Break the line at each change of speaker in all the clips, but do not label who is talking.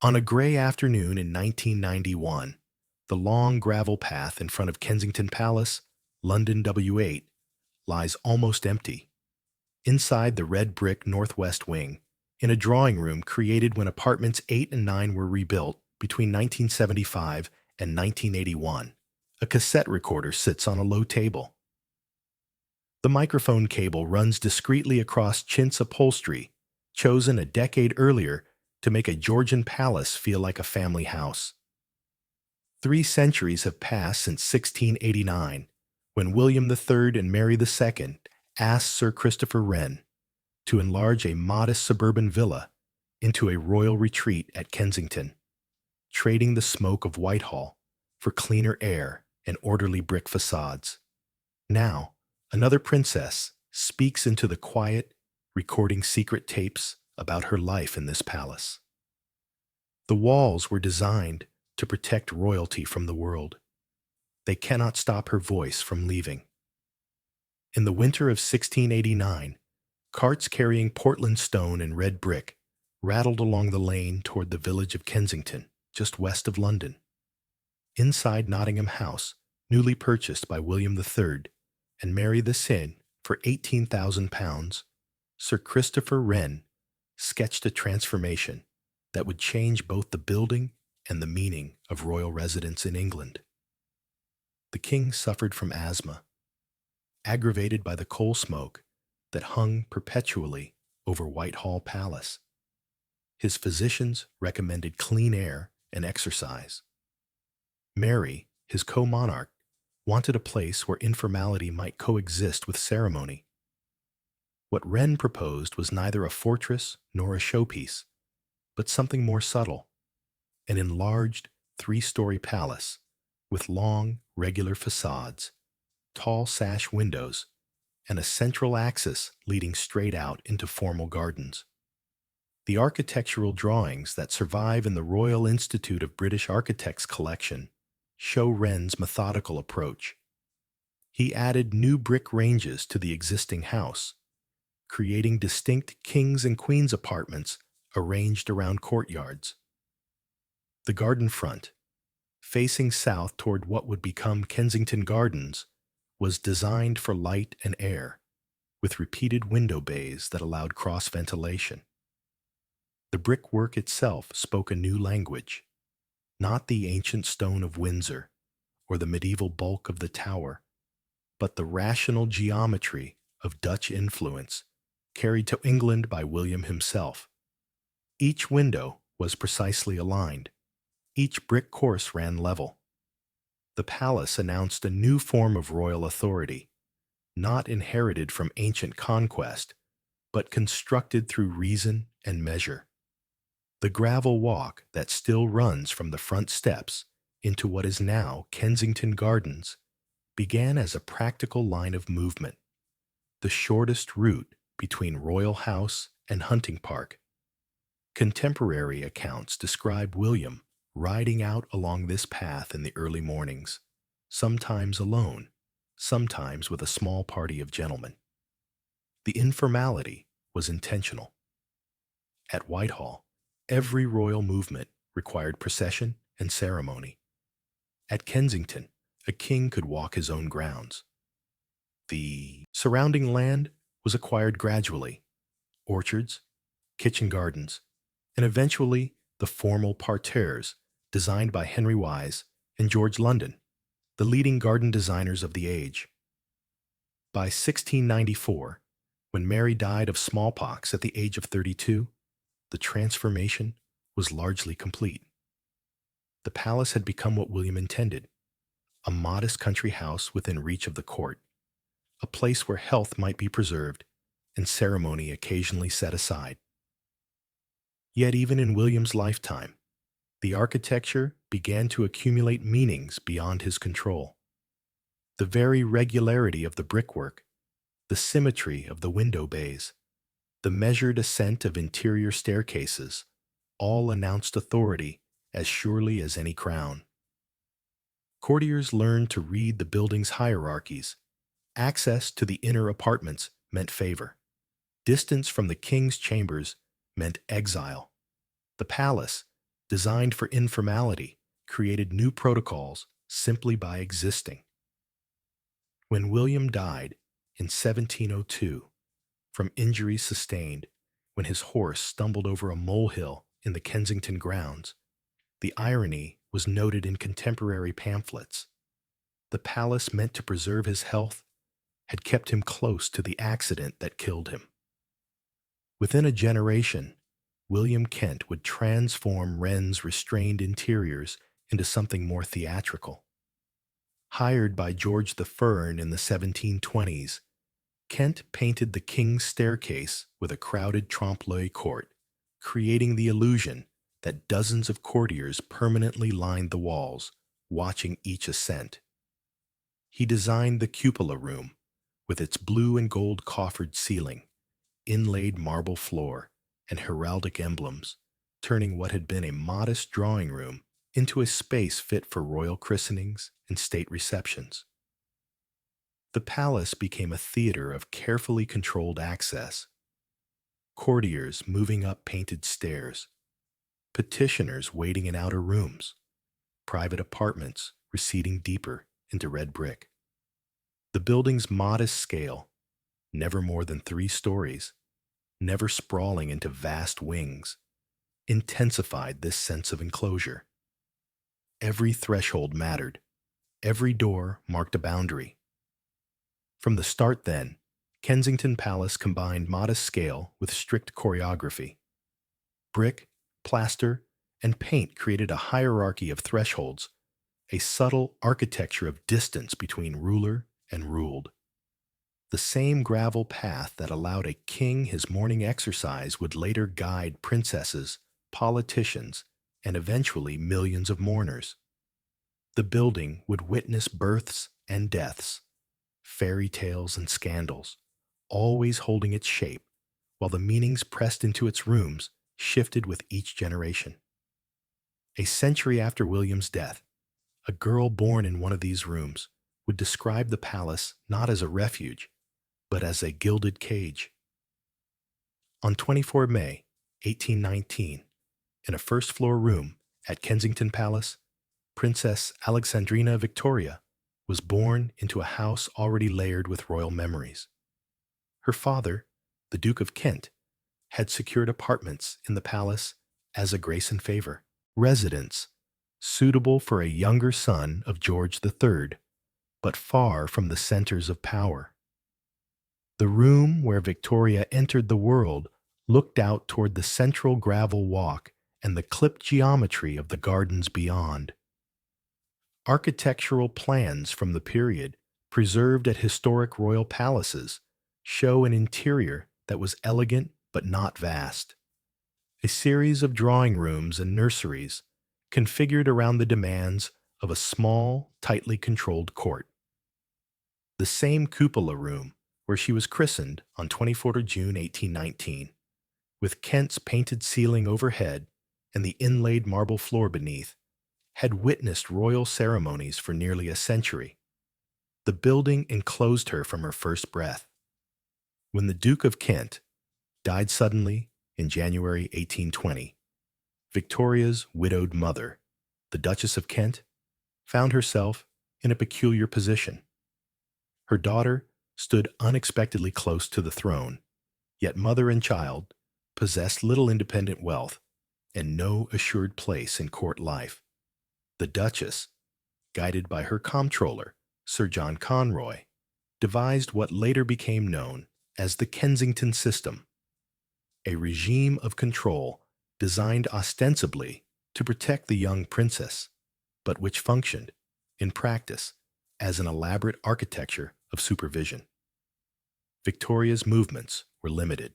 On a gray afternoon in 1991, the long gravel path in front of Kensington Palace, London W8, lies almost empty. Inside the red brick northwest wing, in a drawing room created when apartments 8 and 9 were rebuilt between 1975 and 1981, a cassette recorder sits on a low table. The microphone cable runs discreetly across chintz upholstery, chosen a decade earlier to make a Georgian palace feel like a family house. 3 centuries have passed since 1689, when William III and Mary II asked Sir Christopher Wren to enlarge a modest suburban villa into a royal retreat at Kensington, trading the smoke of Whitehall for cleaner air and orderly brick facades. Now, another princess speaks into the quiet, recording secret tapes about her life in this palace. The walls were designed to protect royalty from the world. They cannot stop her voice from leaving. In the winter of 1689, carts carrying Portland stone and red brick rattled along the lane toward the village of Kensington, just west of London. Inside Nottingham House, newly purchased by William III and Mary II for £18,000, Sir Christopher Wren sketched a transformation that would change both the building and the meaning of royal residence in England. The king suffered from asthma, aggravated by the coal smoke that hung perpetually over Whitehall Palace. His physicians recommended clean air and exercise. Mary, his co-monarch, wanted a place where informality might coexist with ceremony. What Wren proposed was neither a fortress nor a showpiece, but something more subtle, an enlarged 3-story palace with long, regular facades, tall sash windows, and a central axis leading straight out into formal gardens. The architectural drawings that survive in the Royal Institute of British Architects collection show Wren's methodical approach. He added new brick ranges to the existing house, creating distinct kings and queens apartments arranged around courtyards. The garden front, facing south toward what would become Kensington Gardens, was designed for light and air, with repeated window bays that allowed cross-ventilation. The brickwork itself spoke a new language, not the ancient stone of Windsor or the medieval bulk of the tower, but the rational geometry of Dutch influence carried to England by William himself. Each window was precisely aligned. Each brick course ran level. The palace announced a new form of royal authority, not inherited from ancient conquest, but constructed through reason and measure. The gravel walk that still runs from the front steps into what is now Kensington Gardens began as a practical line of movement, the shortest route between Royal House and Hunting Park. Contemporary accounts describe William riding out along this path in the early mornings, sometimes alone, sometimes with a small party of gentlemen. The informality was intentional. At Whitehall, every royal movement required procession and ceremony. At Kensington, a king could walk his own grounds. The surrounding land was acquired gradually: orchards, kitchen gardens, and eventually the formal parterres designed by Henry Wise and George London, the leading garden designers of the age. By 1694, when Mary died of smallpox at the age of 32, the transformation was largely complete. The palace had become what William intended: a modest country house within reach of the court, a place where health might be preserved and ceremony occasionally set aside. Yet even in William's lifetime, the architecture began to accumulate meanings beyond his control. The very regularity of the brickwork, the symmetry of the window bays, the measured ascent of interior staircases, all announced authority as surely as any crown. Courtiers learned to read the building's hierarchies. Access to the inner apartments meant favor. Distance from the king's chambers meant exile. The palace, designed for informality, created new protocols simply by existing. When William died in 1702 from injuries sustained when his horse stumbled over a molehill in the Kensington grounds, the irony was noted in contemporary pamphlets. The palace meant to preserve his health had kept him close to the accident that killed him. Within a generation, William Kent would transform Wren's restrained interiors into something more theatrical. Hired by George I in the 1720s, Kent painted the King's Staircase with a crowded trompe-l'oeil court, creating the illusion that dozens of courtiers permanently lined the walls, watching each ascent. He designed the cupola room, with its blue and gold coffered ceiling, inlaid marble floor, and heraldic emblems, turning what had been a modest drawing room into a space fit for royal christenings and state receptions. The palace became a theater of carefully controlled access. Courtiers moving up painted stairs, petitioners waiting in outer rooms, private apartments receding deeper into red brick. The building's modest scale, never more than 3 stories, never sprawling into vast wings, intensified this sense of enclosure. Every threshold mattered. Every door marked a boundary. From the start then, Kensington Palace combined modest scale with strict choreography. Brick, plaster, and paint created a hierarchy of thresholds, a subtle architecture of distance between ruler and ruled. The same gravel path that allowed a king his morning exercise would later guide princesses, politicians, and eventually millions of mourners. The building would witness births and deaths, fairy tales and scandals, always holding its shape, while the meanings pressed into its rooms shifted with each generation. A century after William's death, a girl born in one of these rooms would describe the palace not as a refuge, but as a gilded cage. On 24 May, 1819, in a first-floor room at Kensington Palace, Princess Alexandrina Victoria was born into a house already layered with royal memories. Her father, the Duke of Kent, had secured apartments in the palace as a grace and favor, residence suitable for a younger son of George III, but far from the centers of power. The room where Victoria entered the world looked out toward the central gravel walk and the clipped geometry of the gardens beyond. Architectural plans from the period, preserved at historic royal palaces, show an interior that was elegant but not vast. A series of drawing rooms and nurseries, configured around the demands of a small, tightly controlled court. The same cupola room where she was christened on 24 June 1819, with Kent's painted ceiling overhead and the inlaid marble floor beneath, had witnessed royal ceremonies for nearly a century. The building enclosed her from her first breath. When the Duke of Kent died suddenly in January 1820, Victoria's widowed mother, the Duchess of Kent, found herself in a peculiar position. Her daughter stood unexpectedly close to the throne, yet mother and child possessed little independent wealth and no assured place in court life. The Duchess, guided by her comptroller, Sir John Conroy, devised what later became known as the Kensington system, a regime of control designed ostensibly to protect the young princess, but which functioned, in practice, as an elaborate architecture of supervision. Victoria's movements were limited.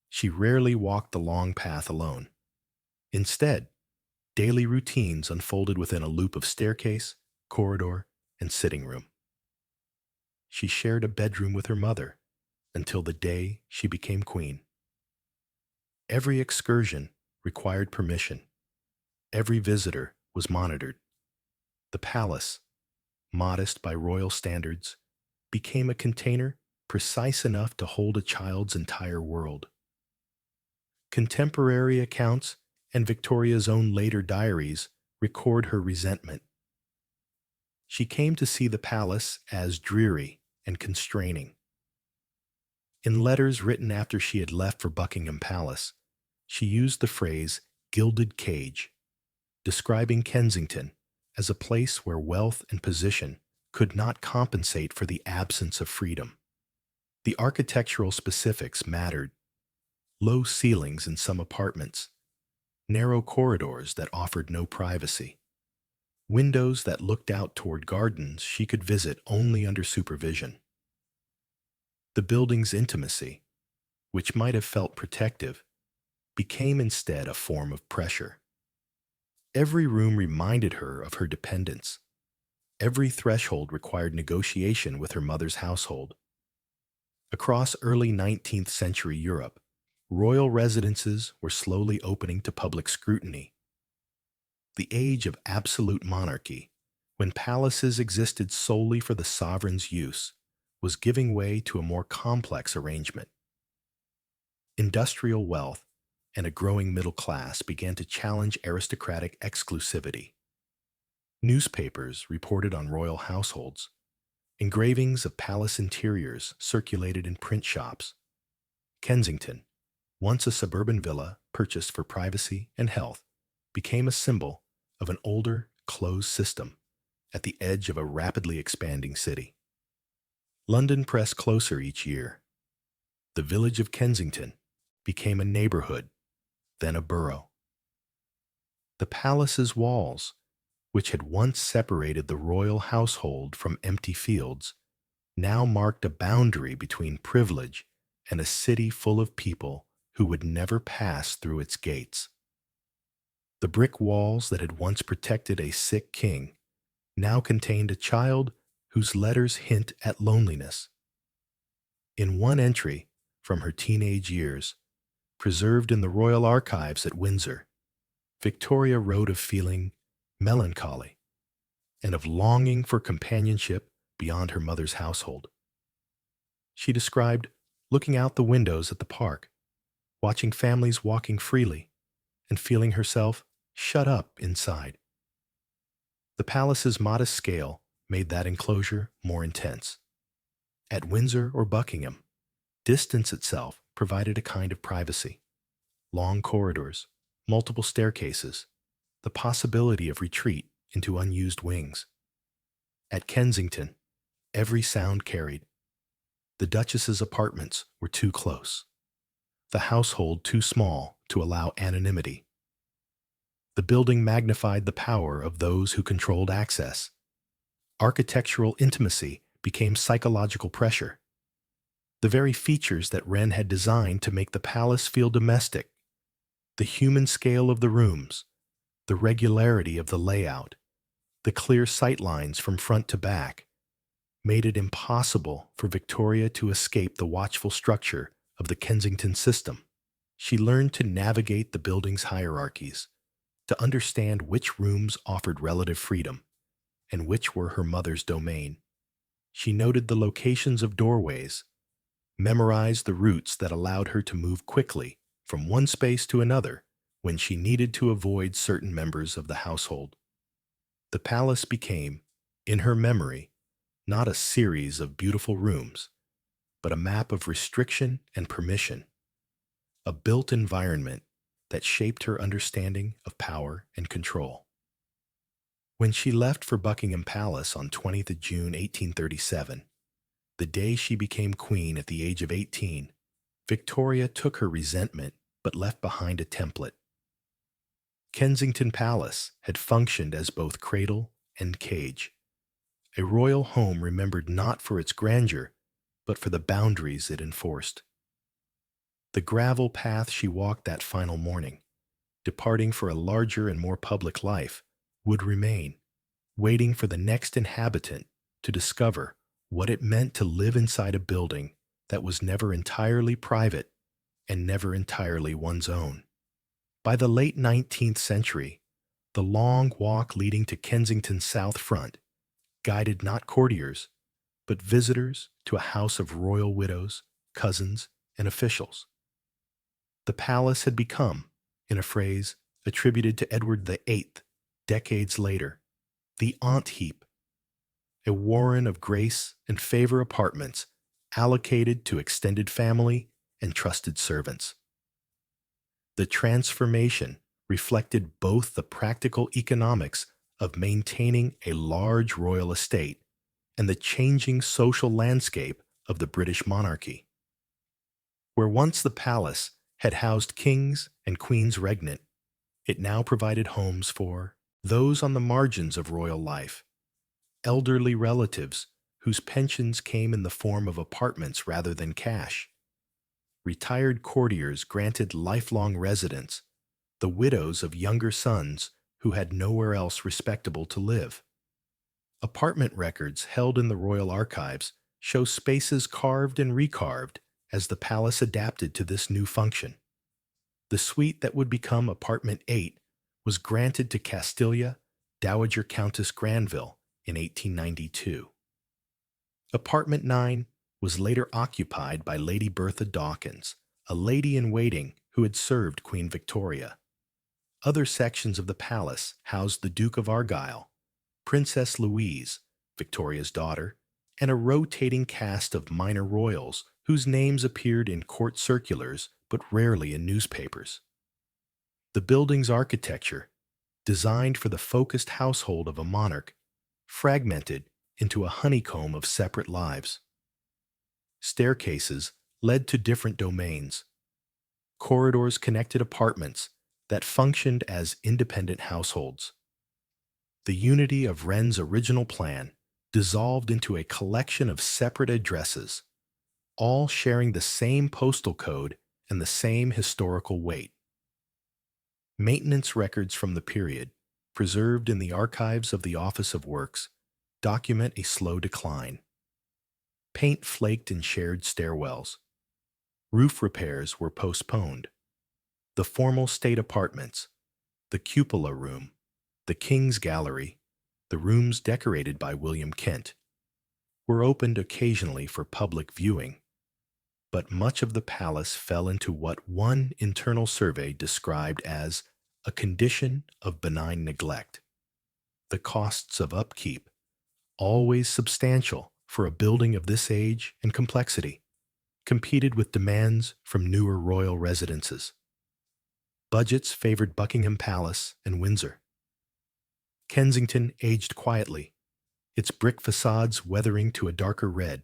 She rarely walked the long path alone. Instead, daily routines unfolded within a loop of staircase, corridor, and sitting room. She shared a bedroom with her mother until the day she became queen. Every excursion required permission. Every visitor was monitored. The palace, modest by royal standards, became a container precise enough to hold a child's entire world. Contemporary accounts and Victoria's own later diaries record her resentment. She came to see the palace as dreary and constraining. In letters written after she had left for Buckingham Palace, she used the phrase "gilded cage," describing Kensington as a place where wealth and position could not compensate for the absence of freedom. The architectural specifics mattered: low ceilings in some apartments, narrow corridors that offered no privacy, windows that looked out toward gardens she could visit only under supervision. The building's intimacy, which might have felt protective, became instead a form of pressure. Every room reminded her of her dependence. Every threshold required negotiation with her mother's household. Across early 19th century Europe, royal residences were slowly opening to public scrutiny. The age of absolute monarchy, when palaces existed solely for the sovereign's use, was giving way to a more complex arrangement. Industrial wealth and a growing middle class began to challenge aristocratic exclusivity. Newspapers reported on royal households. Engravings of palace interiors circulated in print shops. Kensington, once a suburban villa purchased for privacy and health, became a symbol of an older, closed system at the edge of a rapidly expanding city. London pressed closer each year. The village of Kensington became a neighborhood, then a borough. The palace's walls, which had once separated the royal household from empty fields, now marked a boundary between privilege and a city full of people who would never pass through its gates. The brick walls that had once protected a sick king now contained a child whose letters hint at loneliness. In one entry from her teenage years, preserved in the royal archives at Windsor, Victoria wrote of feeling melancholy and of longing for companionship beyond her mother's household. She described looking out the windows at the park, watching families walking freely, and feeling herself shut up inside. The palace's modest scale made that enclosure more intense. At Windsor or Buckingham, distance itself provided a kind of privacy. Long corridors, multiple staircases, the possibility of retreat into unused wings. At Kensington, every sound carried. The Duchess's apartments were too close, the household too small to allow anonymity. The building magnified the power of those who controlled access. Architectural intimacy became psychological pressure. The very features that Wren had designed to make the palace feel domestic, the human scale of the rooms, the regularity of the layout, the clear sightlines from front to back, made it impossible for Victoria to escape the watchful structure of the Kensington system. She learned to navigate the building's hierarchies, to understand which rooms offered relative freedom and which were her mother's domain. She noted the locations of doorways, memorized the routes that allowed her to move quickly from one space to another when she needed to avoid certain members of the household. The palace became, in her memory, not a series of beautiful rooms, but a map of restriction and permission, a built environment that shaped her understanding of power and control. When she left for Buckingham Palace on 20th of June 1837, the day she became queen at the age of 18, Victoria took her resentment but left behind a template. Kensington Palace had functioned as both cradle and cage, a royal home remembered not for its grandeur, but for the boundaries it enforced. The gravel path she walked that final morning, departing for a larger and more public life, would remain, waiting for the next inhabitant to discover what it meant to live inside a building that was never entirely private and never entirely one's own. By the late 19th century, the long walk leading to Kensington's south front guided not courtiers, but visitors to a house of royal widows, cousins, and officials. The palace had become, in a phrase, attributed to Edward VIII decades later. The Aunt Heap, a warren of grace and favor apartments allocated to extended family and trusted servants. The transformation reflected both the practical economics of maintaining a large royal estate and the changing social landscape of the British monarchy. Where once the palace had housed kings and queens regnant, it now provided homes for those on the margins of royal life, elderly relatives whose pensions came in the form of apartments rather than cash, retired courtiers granted lifelong residence, the widows of younger sons who had nowhere else respectable to live. Apartment records held in the royal archives show spaces carved and recarved as the palace adapted to this new function. The suite that would become Apartment 8 was granted to Castilia, Dowager Countess Granville, in 1892. Apartment 9 was later occupied by Lady Bertha Dawkins, a lady-in-waiting who had served Queen Victoria. Other sections of the palace housed the Duke of Argyll, Princess Louise, Victoria's daughter, and a rotating cast of minor royals whose names appeared in court circulars but rarely in newspapers. The building's architecture, designed for the focused household of a monarch, fragmented into a honeycomb of separate lives. Staircases led to different domains. Corridors connected apartments that functioned as independent households. The unity of Wren's original plan dissolved into a collection of separate addresses, all sharing the same postal code and the same historical weight. Maintenance records from the period, preserved in the archives of the Office of Works, document a slow decline. Paint flaked in shared stairwells. Roof repairs were postponed. The formal state apartments, the cupola room, the King's Gallery, the rooms decorated by William Kent, were opened occasionally for public viewing, but much of the palace fell into what one internal survey described as a condition of benign neglect. The costs of upkeep, always substantial for a building of this age and complexity, competed with demands from newer royal residences. Budgets favored Buckingham Palace and Windsor. Kensington aged quietly, its brick facades weathering to a darker red,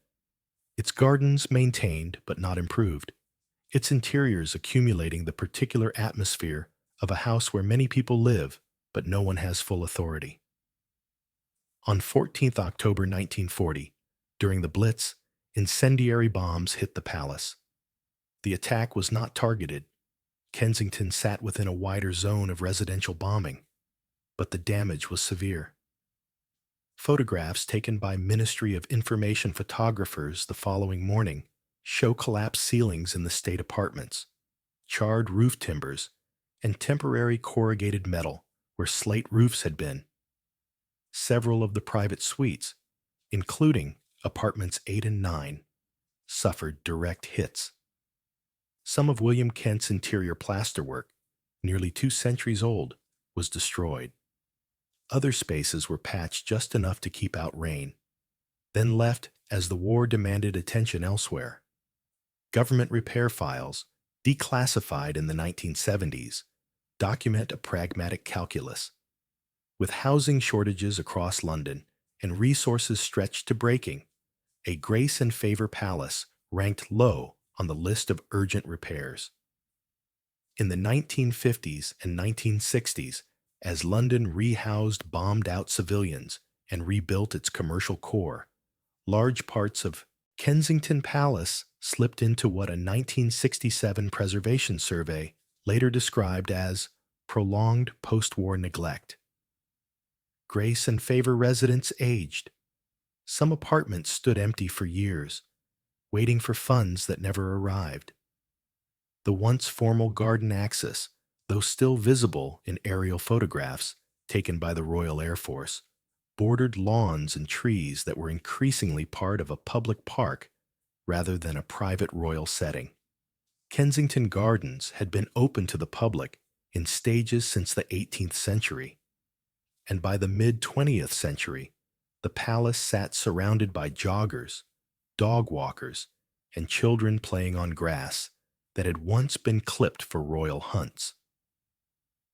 its gardens maintained but not improved, its interiors accumulating the particular atmosphere of a house where many people live but no one has full authority. On 14th October 1940, during the Blitz, incendiary bombs hit the palace. The attack was not targeted. Kensington sat within a wider zone of residential bombing, but the damage was severe. Photographs taken by Ministry of Information photographers the following morning show collapsed ceilings in the state apartments, charred roof timbers, and temporary corrugated metal where slate roofs had been. Several of the private suites, including apartments 8 and 9, suffered direct hits. Some of William Kent's interior plasterwork, nearly 2 centuries old, was destroyed. Other spaces were patched just enough to keep out rain, then left as the war demanded attention elsewhere. Government repair files, declassified in the 1970s, document a pragmatic calculus. With housing shortages across London and resources stretched to breaking, a Grace and Favour Palace ranked low on the list of urgent repairs. In the 1950s and 1960s, as London rehoused bombed-out civilians and rebuilt its commercial core, large parts of Kensington Palace slipped into what a 1967 preservation survey later described as prolonged post-war neglect. Grace and Favour residents aged. Some apartments stood empty for years, waiting for funds that never arrived. The once formal garden axis, though still visible in aerial photographs taken by the Royal Air Force, bordered lawns and trees that were increasingly part of a public park rather than a private royal setting. Kensington Gardens had been open to the public in stages since the 18th century, and by the mid-20th century, the palace sat surrounded by joggers, dog walkers, and children playing on grass that had once been clipped for royal hunts.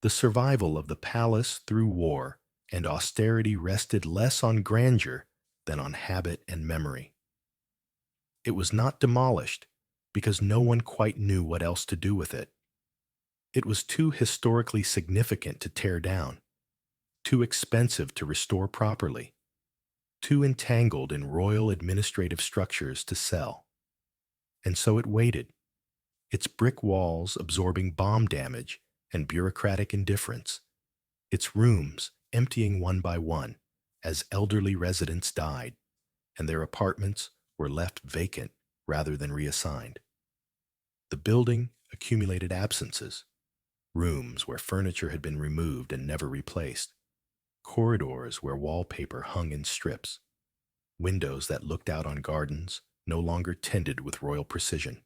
The survival of the palace through war and austerity rested less on grandeur than on habit and memory. It was not demolished because no one quite knew what else to do with it. It was too historically significant to tear down, too expensive to restore properly, too entangled in royal administrative structures to sell. And so it waited, its brick walls absorbing bomb damage and bureaucratic indifference, its rooms emptying one by one as elderly residents died, and their apartments were left vacant rather than reassigned. The building accumulated absences, rooms where furniture had been removed and never replaced, corridors where wallpaper hung in strips, windows that looked out on gardens no longer tended with royal precision.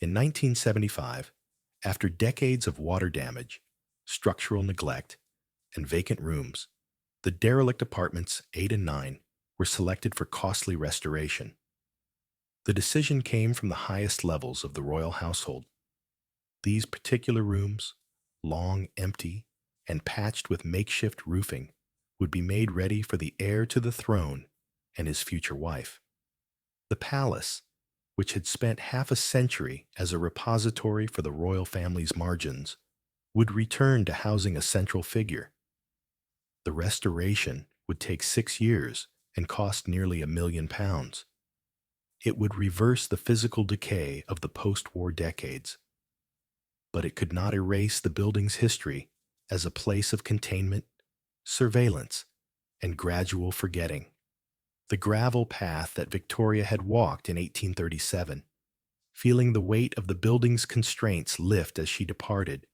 In 1975, after decades of water damage, structural neglect, and vacant rooms, the derelict apartments 8 and 9 were selected for costly restoration. The decision came from the highest levels of the royal household. These particular rooms, long empty and patched with makeshift roofing, would be made ready for the heir to the throne and his future wife. The palace, which had spent half a century as a repository for the royal family's margins, would return to housing a central figure. The restoration would take 6 years and cost nearly £1 million. It would reverse the physical decay of the post-war decades, but it could not erase the building's history as a place of containment, surveillance, and gradual forgetting. The gravel path that Victoria had walked in 1837, feeling the weight of the building's constraints lift as she departed,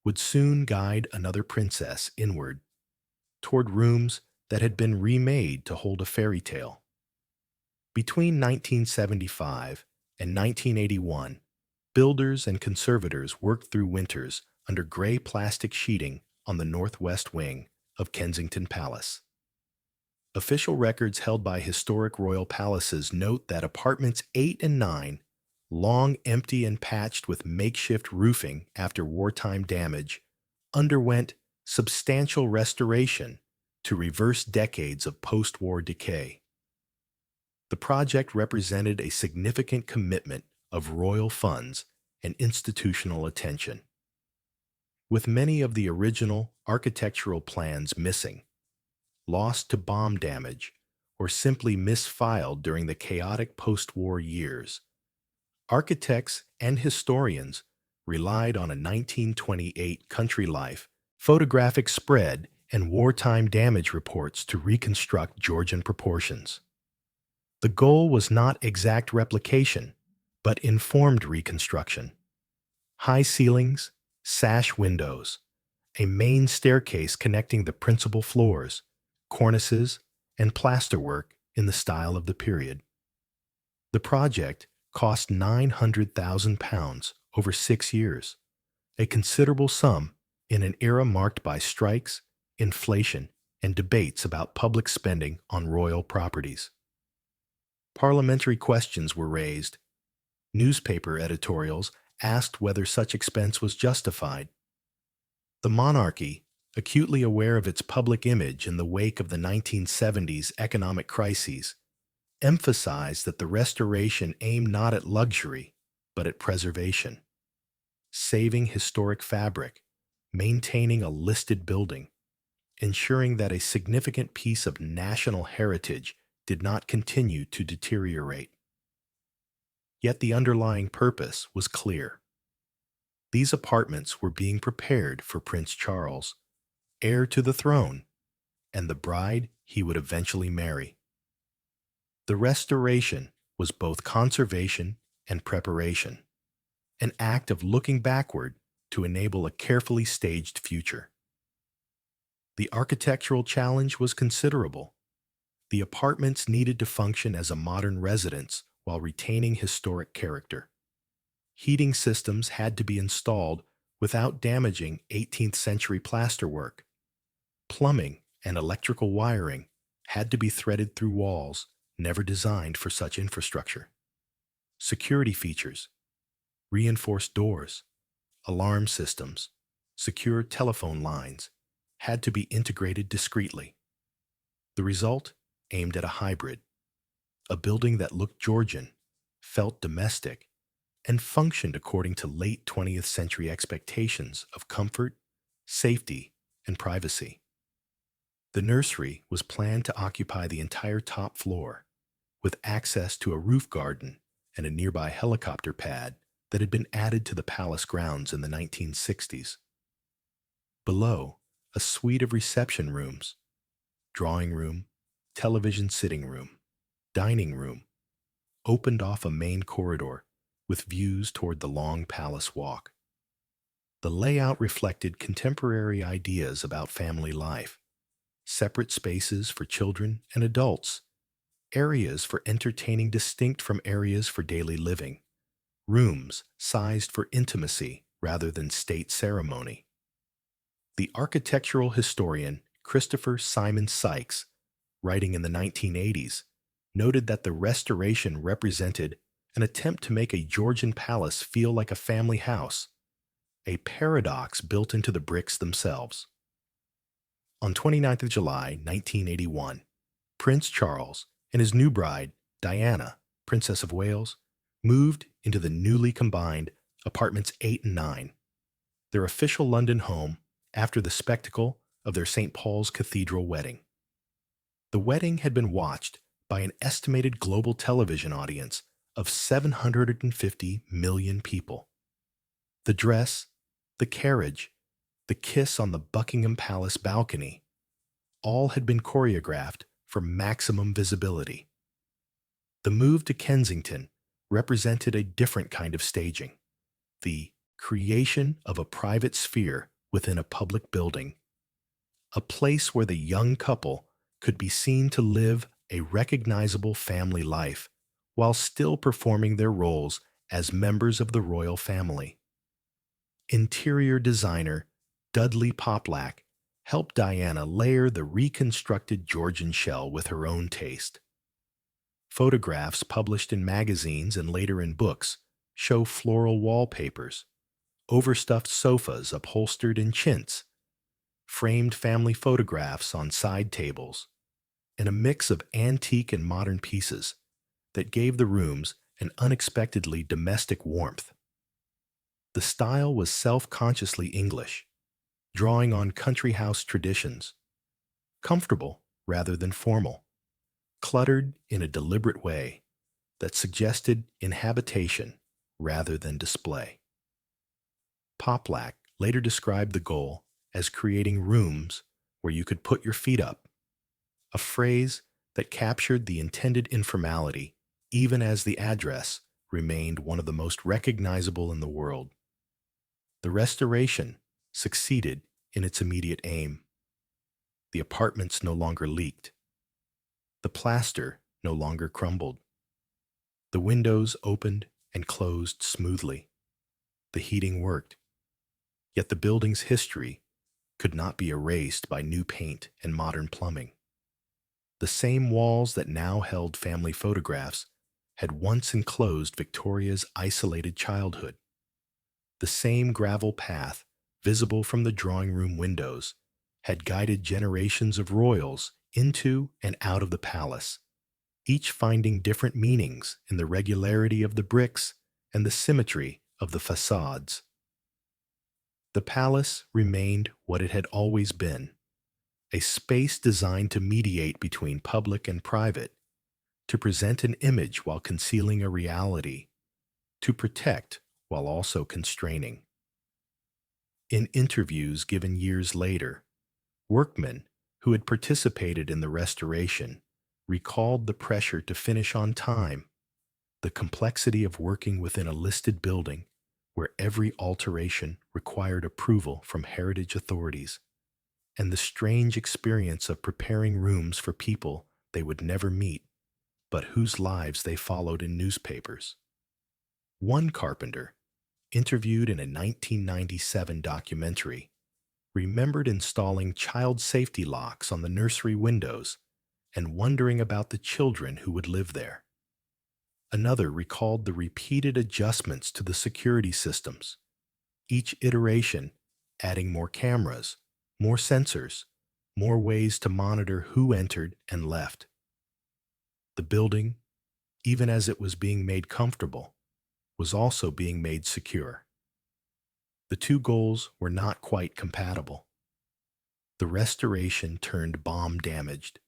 would soon guide another princess inward, toward rooms that had been remade to hold a fairy tale. Between 1975 and 1981, builders and conservators worked through winters under gray plastic sheeting on the northwest wing of Kensington Palace. Official records held by historic royal palaces note that apartments 8 and 9, long empty and patched with makeshift roofing after wartime damage, underwent substantial restoration to reverse decades of post-war decay. The project represented a significant commitment of royal funds and institutional attention. With many of the original architectural plans missing, lost to bomb damage, or simply misfiled during the chaotic post-war years, architects and historians relied on a 1928 Country Life photographic spread and wartime damage reports to reconstruct Georgian proportions. The goal was not exact replication, but informed reconstruction. High ceilings, sash windows, a main staircase connecting the principal floors, cornices, and plasterwork in the style of the period. The project cost £900,000 over 6 years, a considerable sum in an era marked by strikes, inflation, and debates about public spending on royal properties. Parliamentary questions were raised. Newspaper editorials asked whether such expense was justified. The monarchy, acutely aware of its public image in the wake of the 1970s economic crises, emphasized that the restoration aimed not at luxury, but at preservation, saving historic fabric, maintaining a listed building, ensuring that a significant piece of national heritage did not continue to deteriorate. Yet the underlying purpose was clear. These apartments were being prepared for Prince Charles, heir to the throne, and the bride he would eventually marry. The restoration was both conservation and preparation, an act of looking backward to enable a carefully staged future. The architectural challenge was considerable. The apartments needed to function as a modern residence while retaining historic character. Heating systems had to be installed without damaging 18th century plasterwork. Plumbing and electrical wiring had to be threaded through walls never designed for such infrastructure. Security features, reinforced doors, alarm systems, secure telephone lines had to be integrated discreetly. The result aimed at a hybrid, a building that looked Georgian, felt domestic, and functioned according to late 20th century expectations of comfort, safety, and privacy. The nursery was planned to occupy the entire top floor, with access to a roof garden and a nearby helicopter pad that had been added to the palace grounds in the 1960s. Below, a suite of reception rooms, drawing room, television sitting room, dining room, opened off a main corridor with views toward the long palace walk. The layout reflected contemporary ideas about family life, separate spaces for children and adults, areas for entertaining distinct from areas for daily living, rooms sized for intimacy rather than state ceremony. The architectural historian Christopher Simon Sykes, writing in the 1980s, noted that the restoration represented an attempt to make a Georgian palace feel like a family house, a paradox built into the bricks themselves. On 29th of July, 1981, Prince Charles and his new bride, Diana, Princess of Wales, moved into the newly combined apartments 8 and 9, their official London home after the spectacle of their St. Paul's Cathedral wedding. The wedding had been watched by an estimated global television audience of 750 million people. The dress, the carriage, the kiss on the Buckingham Palace balcony, all had been choreographed for maximum visibility. The move to Kensington represented a different kind of staging, the creation of a private sphere within a public building, a place where the young couple could be seen to live a recognizable family life while still performing their roles as members of the royal family. Interior designer Dudley Poplack helped Diana layer the reconstructed Georgian shell with her own taste. Photographs published in magazines and later in books show floral wallpapers, overstuffed sofas upholstered in chintz, framed family photographs on side tables, and a mix of antique and modern pieces that gave the rooms an unexpectedly domestic warmth. The style was self-consciously English, drawing on country house traditions, comfortable rather than formal, cluttered in a deliberate way that suggested inhabitation rather than display. Poplack later described the goal as creating rooms where you could put your feet up, a phrase that captured the intended informality even as the address remained one of the most recognizable in the world. The restoration succeeded in its immediate aim. The apartments no longer leaked. The plaster no longer crumbled. The windows opened and closed smoothly. The heating worked. Yet the building's history could not be erased by new paint and modern plumbing. The same walls that now held family photographs had once enclosed Victoria's isolated childhood. The same gravel path, visible from the drawing room windows, had guided generations of royals into and out of the palace, each finding different meanings in the regularity of the bricks and the symmetry of the facades. The palace remained what it had always been, a space designed to mediate between public and private, to present an image while concealing a reality, to protect while also constraining. In interviews given years later, workmen who had participated in the restoration recalled the pressure to finish on time, the complexity of working within a listed building where every alteration required approval from heritage authorities, and the strange experience of preparing rooms for people they would never meet, but whose lives they followed in newspapers. One carpenter, interviewed in a 1997 documentary, remembered installing child safety locks on the nursery windows and wondering about the children who would live there. Another recalled the repeated adjustments to the security systems, each iteration adding more cameras, more sensors, more ways to monitor who entered and left. The building, even as it was being made comfortable, was also being made secure. The two goals were not quite compatible. The restoration turned bomb-damaged,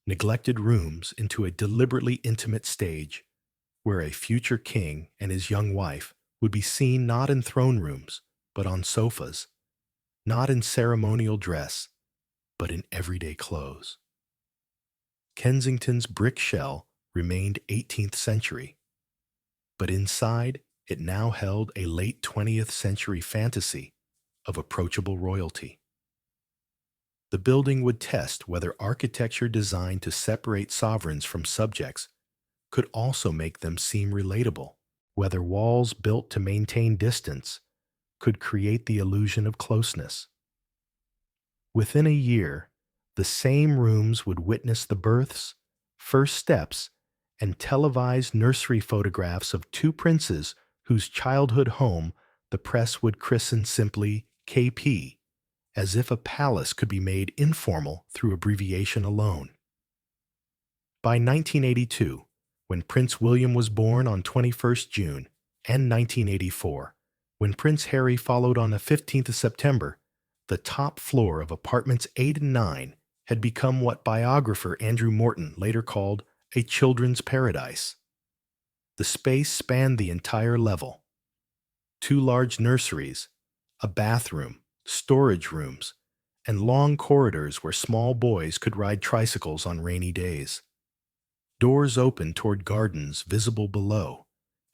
neglected rooms into a deliberately intimate stage where a future king and his young wife would be seen not in throne rooms, but on sofas, not in ceremonial dress, but in everyday clothes. Kensington's brick shell remained 18th century, but inside it now held a late 20th century fantasy of approachable royalty. The building would test whether architecture designed to separate sovereigns from subjects could also make them seem relatable, whether walls built to maintain distance could create the illusion of closeness. Within a year, the same rooms would witness the births, first steps, and televised nursery photographs of two princes whose childhood home the press would christen simply KP, as if a palace could be made informal through abbreviation alone. By 1982, when Prince William was born on 21st June, and 1984, when Prince Harry followed on the 15th of September, the top floor of apartments 8 and 9 had become what biographer Andrew Morton later called a children's paradise. The space spanned the entire level. Two large nurseries, a bathroom, storage rooms, and long corridors where small boys could ride tricycles on rainy days. Doors opened toward gardens visible below,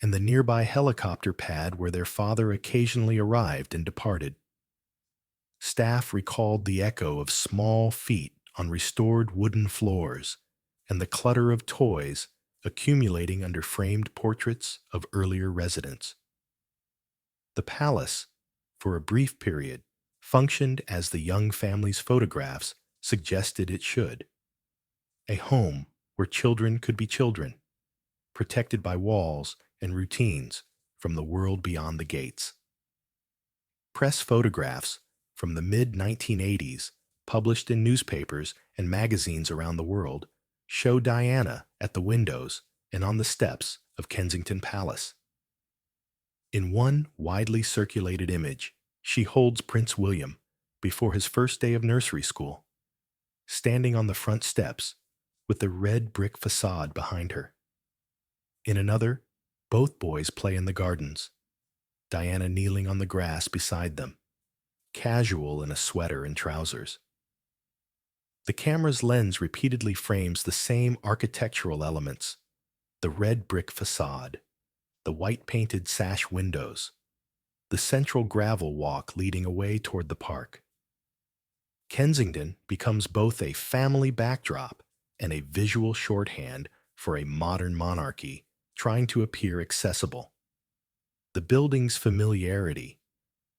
and the nearby helicopter pad where their father occasionally arrived and departed. Staff recalled the echo of small feet on restored wooden floors and the clutter of toys accumulating under framed portraits of earlier residents. The palace, for a brief period, functioned as the young family's photographs suggested it should. A home where children could be children, protected by walls and routines from the world beyond the gates. Press photographs from the mid-1980s, published in newspapers and magazines around the world, show Diana at the windows and on the steps of Kensington Palace. In one widely circulated image, she holds Prince William before his first day of nursery school, standing on the front steps with the red brick facade behind her. In another, both boys play in the gardens, Diana kneeling on the grass beside them, casual in a sweater and trousers. The camera's lens repeatedly frames the same architectural elements: the red brick facade, the white-painted sash windows, the central gravel walk leading away toward the park. Kensington becomes both a family backdrop and a visual shorthand for a modern monarchy trying to appear accessible. The building's familiarity,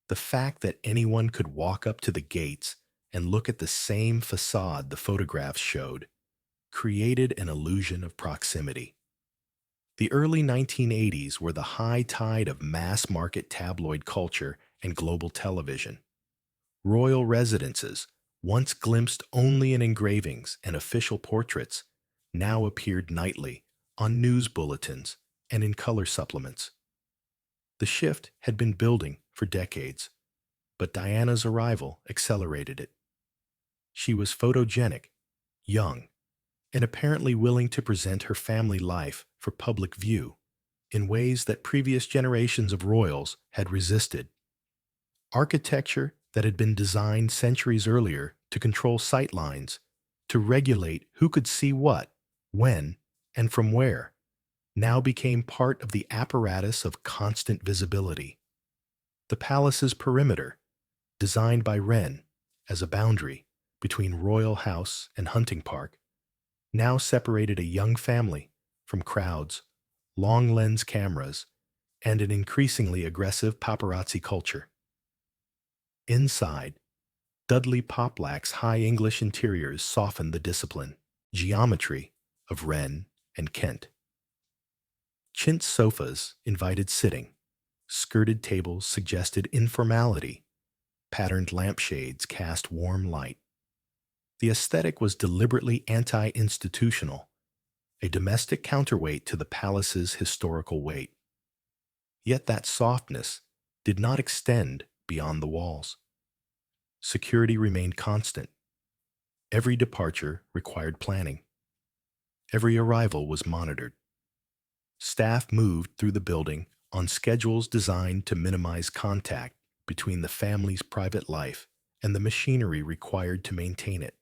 the fact that anyone could walk up to the gates and look at the same facade the photographs showed, created an illusion of proximity. The early 1980s were the high tide of mass-market tabloid culture and global television. Royal residences, once glimpsed only in engravings and official portraits, now appeared nightly on news bulletins and in color supplements. The shift had been building for decades, but Diana's arrival accelerated it. She was photogenic, young, and apparently willing to present her family life for public view in ways that previous generations of royals had resisted. Architecture that had been designed centuries earlier to control sight lines, to regulate who could see what, when, and from where, now became part of the apparatus of constant visibility. The palace's perimeter, designed by Wren as a boundary between royal house and hunting park, now separated a young family from crowds, long lens cameras, and an increasingly aggressive paparazzi culture. Inside, Dudley Poplack's high English interiors softened the discipline, geometry of Wren and Kent. Chintz sofas invited sitting, skirted tables suggested informality, patterned lampshades cast warm light. The aesthetic was deliberately anti-institutional, a domestic counterweight to the palace's historical weight. Yet that softness did not extend beyond the walls. Security remained constant. Every departure required planning. Every arrival was monitored. Staff moved through the building on schedules designed to minimize contact between the family's private life and the machinery required to maintain it.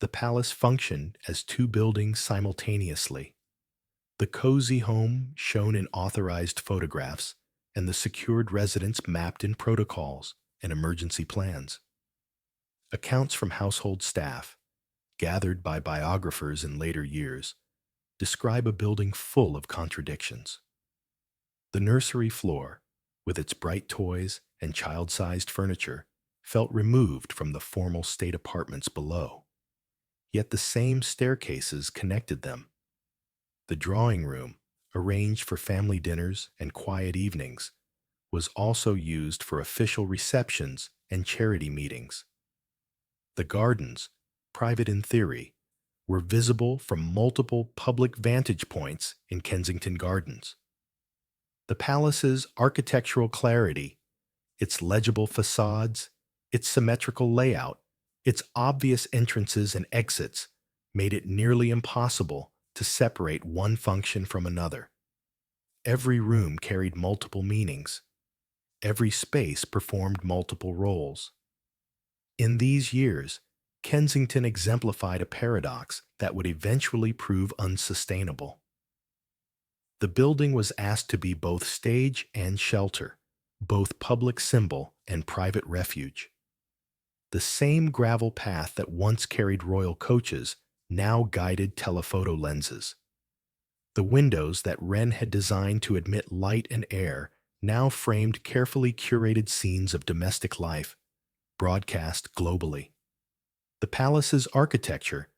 The palace functioned as two buildings simultaneously. The cozy home shown in authorized photographs and the secured residence mapped in protocols and emergency plans. Accounts from household staff, gathered by biographers in later years, describe a building full of contradictions. The nursery floor, with its bright toys and child-sized furniture, felt removed from the formal state apartments below. Yet the same staircases connected them. The drawing room, arranged for family dinners and quiet evenings, was also used for official receptions and charity meetings. The gardens, private in theory, were visible from multiple public vantage points in Kensington Gardens. The palace's architectural clarity, its legible facades, its symmetrical layout, its obvious entrances and exits made it nearly impossible to separate one function from another. Every room carried multiple meanings. Every space performed multiple roles. In these years, Kensington exemplified a paradox that would eventually prove unsustainable. The building was asked to be both stage and shelter, both public symbol and private refuge. The same gravel path that once carried royal coaches now guided telephoto lenses. The windows that Wren had designed to admit light and air now framed carefully curated scenes of domestic life, broadcast globally. The palace's architecture,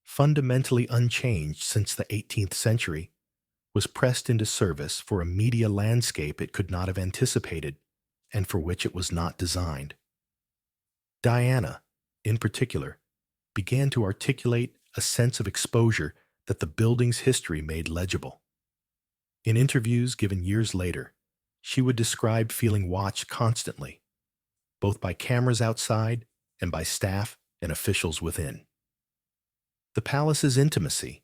fundamentally unchanged since the 18th century, was pressed into service for a media landscape it could not have anticipated and for which it was not designed. Diana, in particular, began to articulate a sense of exposure that the building's history made legible. In interviews given years later, she would describe feeling watched constantly, both by cameras outside and by staff and officials within. The palace's intimacy,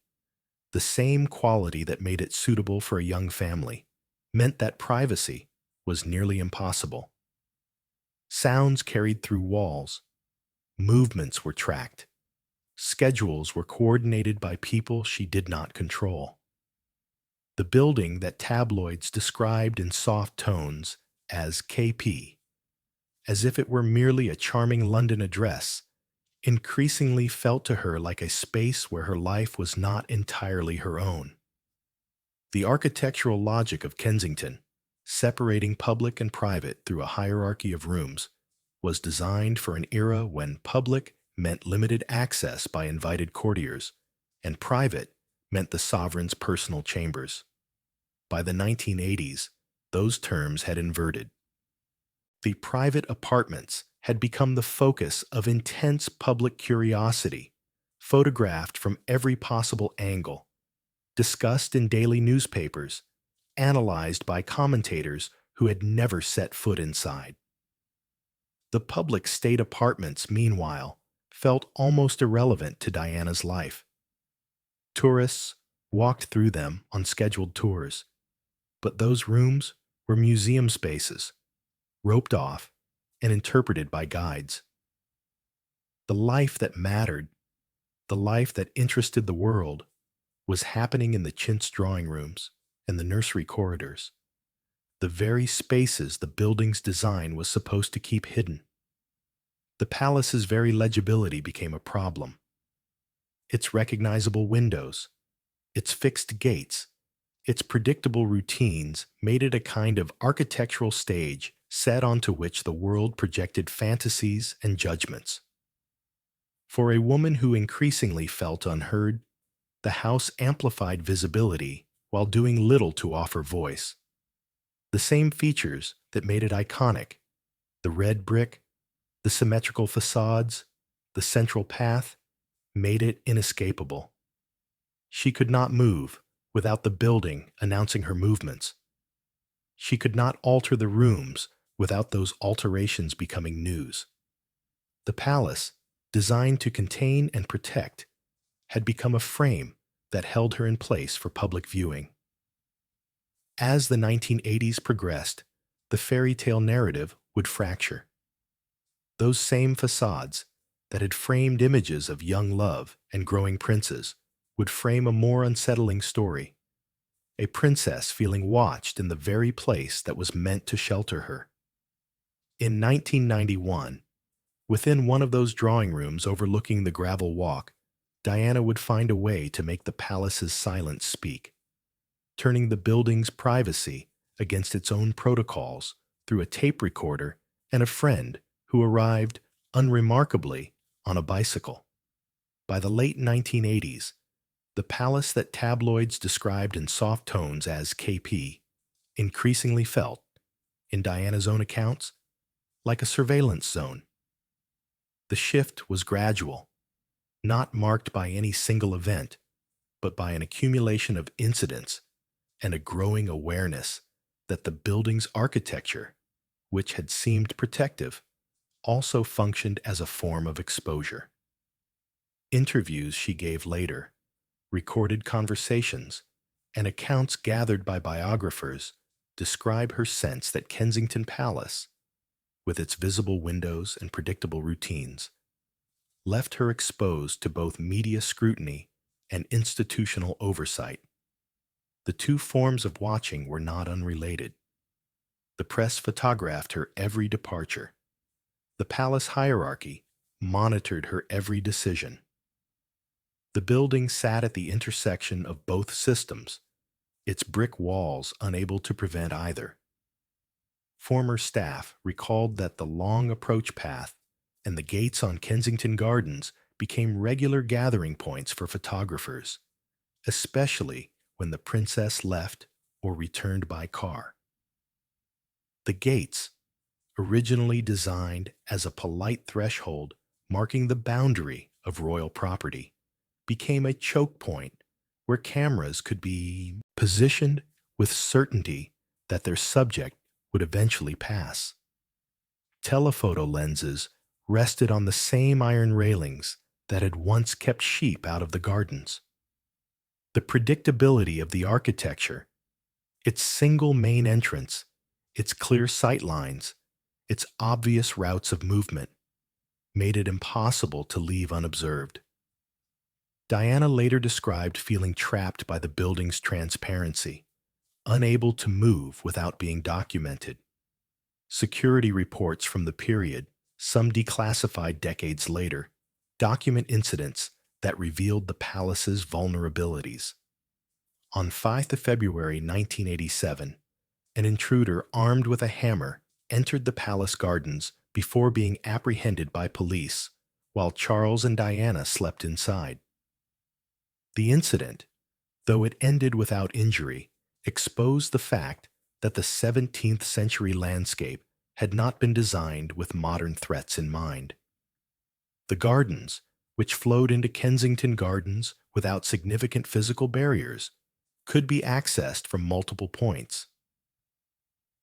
the same quality that made it suitable for a young family, meant that privacy was nearly impossible. Sounds carried through walls. Movements were tracked. Schedules were coordinated by people she did not control. The building that tabloids described in soft tones as KP, as if it were merely a charming London address, increasingly felt to her like a space where her life was not entirely her own. The architectural logic of Kensington, separating public and private through a hierarchy of rooms, was designed for an era when public meant limited access by invited courtiers, and private meant the sovereign's personal chambers. By the 1980s, those terms had inverted. The private apartments had become the focus of intense public curiosity, photographed from every possible angle, discussed in daily newspapers, analyzed by commentators who had never set foot inside. The public state apartments, meanwhile, felt almost irrelevant to Diana's life. Tourists walked through them on scheduled tours, but those rooms were museum spaces, roped off and interpreted by guides. The life that mattered, the life that interested the world, was happening in the chintz drawing rooms and the nursery corridors, the very spaces the building's design was supposed to keep hidden. The palace's very legibility became a problem. Its recognizable windows, its fixed gates, Its predictable routines made it a kind of architectural stage set onto which the world projected fantasies and judgments. For a woman who increasingly felt unheard, the house amplified visibility while doing little to offer voice. The same features that made it iconic, the red brick, the symmetrical facades, the central path, made it inescapable. She could not move without the building announcing her movements. She could not alter the rooms without those alterations becoming news. The palace, designed to contain and protect, had become a frame that held her in place for public viewing. As the 1980s progressed, the fairy tale narrative would fracture. Those same facades that had framed images of young love and growing princes would frame a more unsettling story, a princess feeling watched in the very place that was meant to shelter her. In 1991, within one of those drawing rooms overlooking the gravel walk, Diana would find a way to make the palace's silence speak, turning the building's privacy against its own protocols through a tape recorder and a friend who arrived unremarkably on a bicycle. By the late 1980s, the palace that tabloids described in soft tones as KP increasingly felt, in Diana's own accounts, like a surveillance zone. The shift was gradual, not marked by any single event, but by an accumulation of incidents and a growing awareness that the building's architecture, which had seemed protective, also functioned as a form of exposure. Interviews she gave later, recorded conversations, and accounts gathered by biographers describe her sense that Kensington Palace, with its visible windows and predictable routines, left her exposed to both media scrutiny and institutional oversight. The two forms of watching were not unrelated. The press photographed her every departure. The palace hierarchy monitored her every decision. The building sat at the intersection of both systems, its brick walls unable to prevent either. Former staff recalled that the long approach path and the gates on Kensington Gardens became regular gathering points for photographers, especially when the princess left or returned by car. The gates, originally designed as a polite threshold marking the boundary of royal property, became a choke point where cameras could be positioned with certainty that their subject would eventually pass. Telephoto lenses rested on the same iron railings that had once kept sheep out of the gardens. The predictability of the architecture, its single main entrance, its clear sight lines, its obvious routes of movement, made it impossible to leave unobserved. Diana later described feeling trapped by the building's transparency, unable to move without being documented. Security reports from the period, some declassified decades later, document incidents that revealed the palace's vulnerabilities. On 5th of February 1987, an intruder armed with a hammer entered the palace gardens before being apprehended by police, while Charles and Diana slept inside. The incident, though it ended without injury, exposed the fact that the 17th century landscape had not been designed with modern threats in mind. The gardens, which flowed into Kensington Gardens without significant physical barriers, could be accessed from multiple points.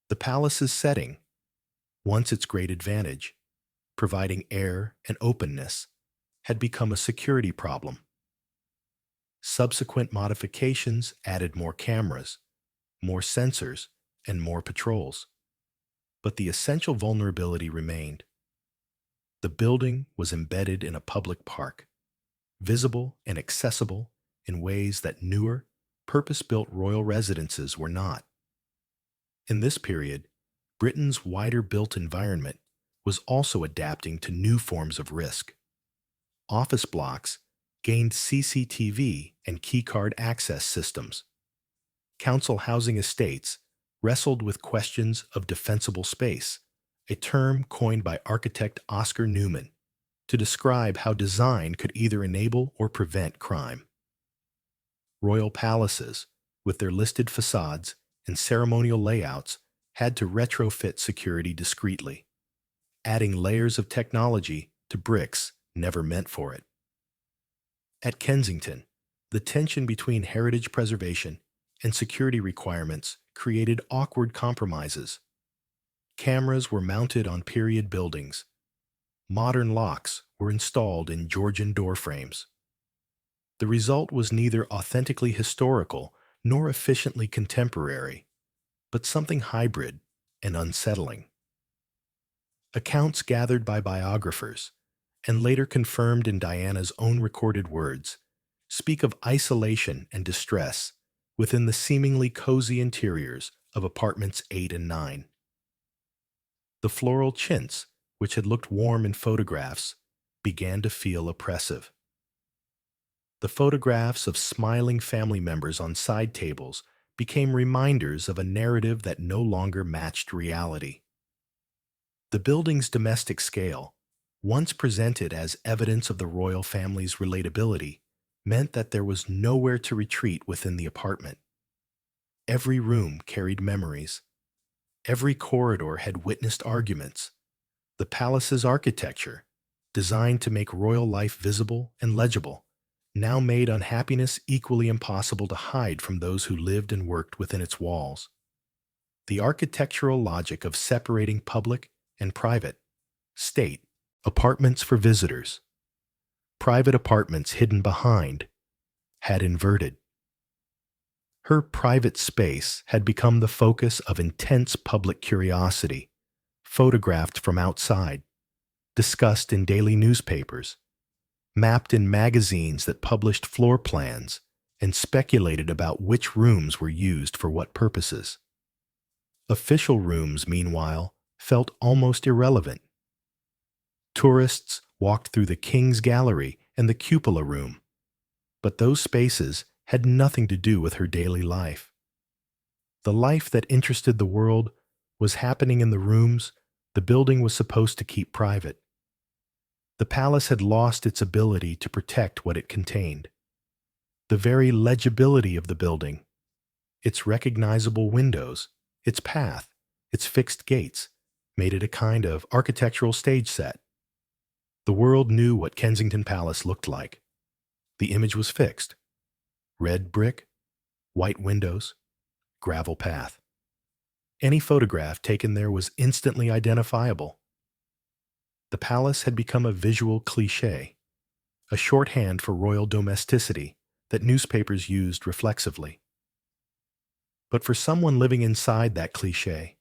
The palace's setting, once its great advantage, providing air and openness, had become a security problem. Subsequent modifications added more cameras, more sensors, and more patrols. But the essential vulnerability remained. The building was embedded in a public park, visible and accessible in ways that newer, purpose-built royal residences were not. In this period, Britain's wider-built environment was also adapting to new forms of risk. Office blocks gained CCTV and keycard access systems. Council housing estates wrestled with questions of defensible space, a term coined by architect Oscar Newman to describe how design could either enable or prevent crime. Royal palaces, with their listed facades and ceremonial layouts, had to retrofit security discreetly, adding layers of technology to bricks never meant for it. At Kensington, the tension between heritage preservation and security requirements created awkward compromises. Cameras were mounted on period buildings. Modern locks were installed in Georgian door frames. The result was neither authentically historical nor efficiently contemporary, but something hybrid and unsettling. Accounts gathered by biographers, and later confirmed in Diana's own recorded words, speak of isolation and distress within the seemingly cozy interiors of apartments 8 and 9. The floral chintz, which had looked warm in photographs, began to feel oppressive. The photographs of smiling family members on side tables became reminders of a narrative that no longer matched reality. The building's domestic scale, once presented as evidence of the royal family's relatability, meant that there was nowhere to retreat within the apartment. Every room carried memories. Every corridor had witnessed arguments. The palace's architecture, designed to make royal life visible and legible, now made unhappiness equally impossible to hide from those who lived and worked within its walls. The architectural logic of separating public and private, state, apartments for visitors, private apartments hidden behind, had inverted. Her private space had become the focus of intense public curiosity, photographed from outside, discussed in daily newspapers, mapped in magazines that published floor plans, and speculated about which rooms were used for what purposes. Official rooms, meanwhile, felt almost irrelevant. Tourists walked through the King's Gallery and the Cupola Room, but those spaces had nothing to do with her daily life. The life that interested the world was happening in the rooms the building was supposed to keep private. The palace had lost its ability to protect what it contained. The very legibility of the building, its recognizable windows, its path, its fixed gates, made it a kind of architectural stage set. The world knew what Kensington Palace looked like. The image was fixed. Red brick, white windows, gravel path. Any photograph taken there was instantly identifiable. The palace had become a visual cliché, a shorthand for royal domesticity that newspapers used reflexively. But for someone living inside that cliché,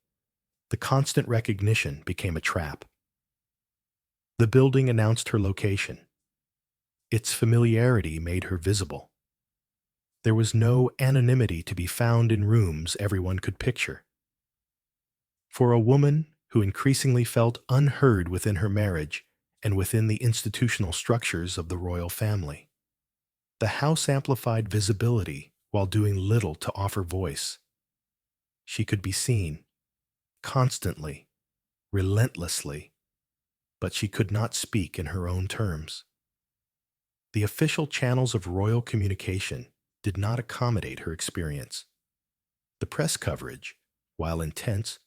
the constant recognition became a trap. The building announced her location. Its familiarity made her visible. There was no anonymity to be found in rooms everyone could picture. For a woman who increasingly felt unheard within her marriage and within the institutional structures of the royal family, the house amplified visibility while doing little to offer voice. She could be seen, constantly, relentlessly, but she could not speak in her own terms. The official channels of royal communication did not accommodate her experience. The press coverage, while intense,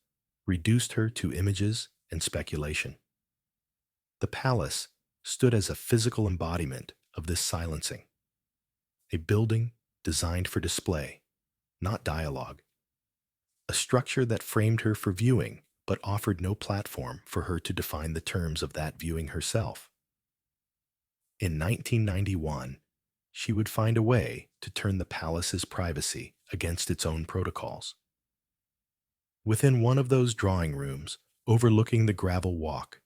reduced her to images and speculation. The palace stood as a physical embodiment of this silencing, a building designed for display, not dialogue, a structure that framed her for viewing but offered no platform for her to define the terms of that viewing herself. In 1991, she would find a way to turn the palace's privacy against its own protocols. Within one of those drawing rooms, overlooking the gravel walk,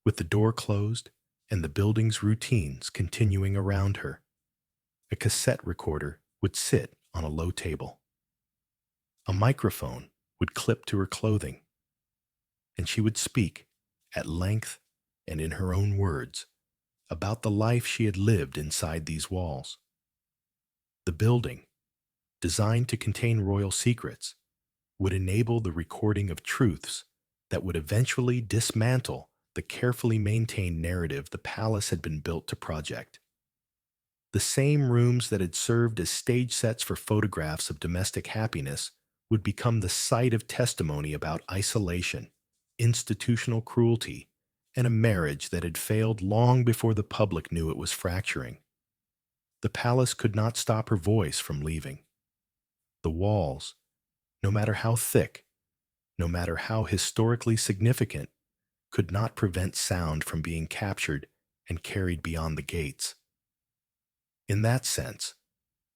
with the door closed and the building's routines continuing around her, a cassette recorder would sit on a low table. A microphone would clip to her clothing, and she would speak at length and in her own words about the life she had lived inside these walls. The building, designed to contain royal secrets, would enable the recording of truths that would eventually dismantle the carefully maintained narrative the palace had been built to project. The same rooms that had served as stage sets for photographs of domestic happiness would become the site of testimony about isolation, institutional cruelty, and a marriage that had failed long before the public knew it was fracturing. The palace could not stop her voice from leaving. The walls, no matter how thick, no matter how historically significant, could not prevent sound from being captured and carried beyond the gates. In that sense,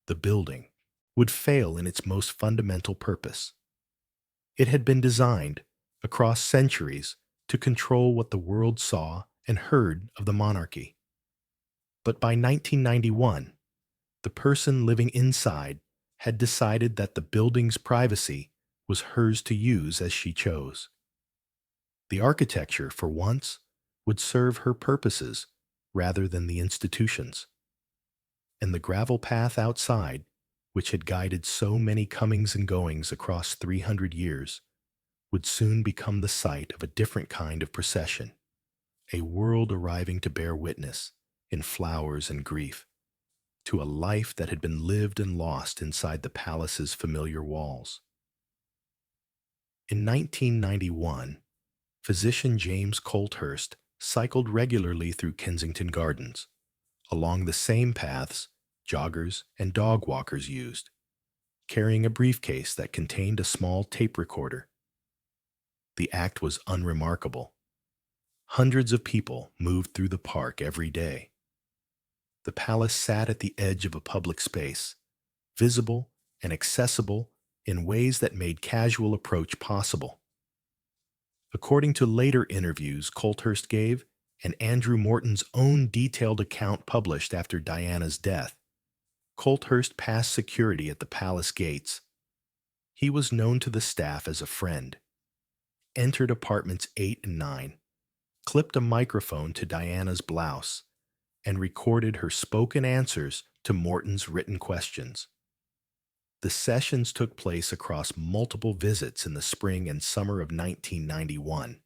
the building would fail in its most fundamental purpose. It had been designed, across centuries, to control what the world saw and heard of the monarchy. But by 1991, the person living inside had decided that the building's privacy was hers to use as she chose. The architecture, for once, would serve her purposes rather than the institutions. And the gravel path outside, which had guided so many comings and goings across 300 years, would soon become the site of a different kind of procession, a world arriving to bear witness, in flowers and grief, to a life that had been lived and lost inside the palace's familiar walls. In 1991, physician James Colthurst cycled regularly through Kensington Gardens, along the same paths joggers and dog walkers used, carrying a briefcase that contained a small tape recorder. The act was unremarkable. Hundreds of people moved through the park every day. The palace sat at the edge of a public space, visible and accessible in ways that made casual approach possible. According to later interviews Colthurst gave and Andrew Morton's own detailed account published after Diana's death, Colthurst passed security at the palace gates. He was known to the staff as a friend, entered apartments 8 and 9, clipped a microphone to Diana's blouse, and recorded her spoken answers to Morton's written questions. The sessions took place across multiple visits in the spring and summer of 1991,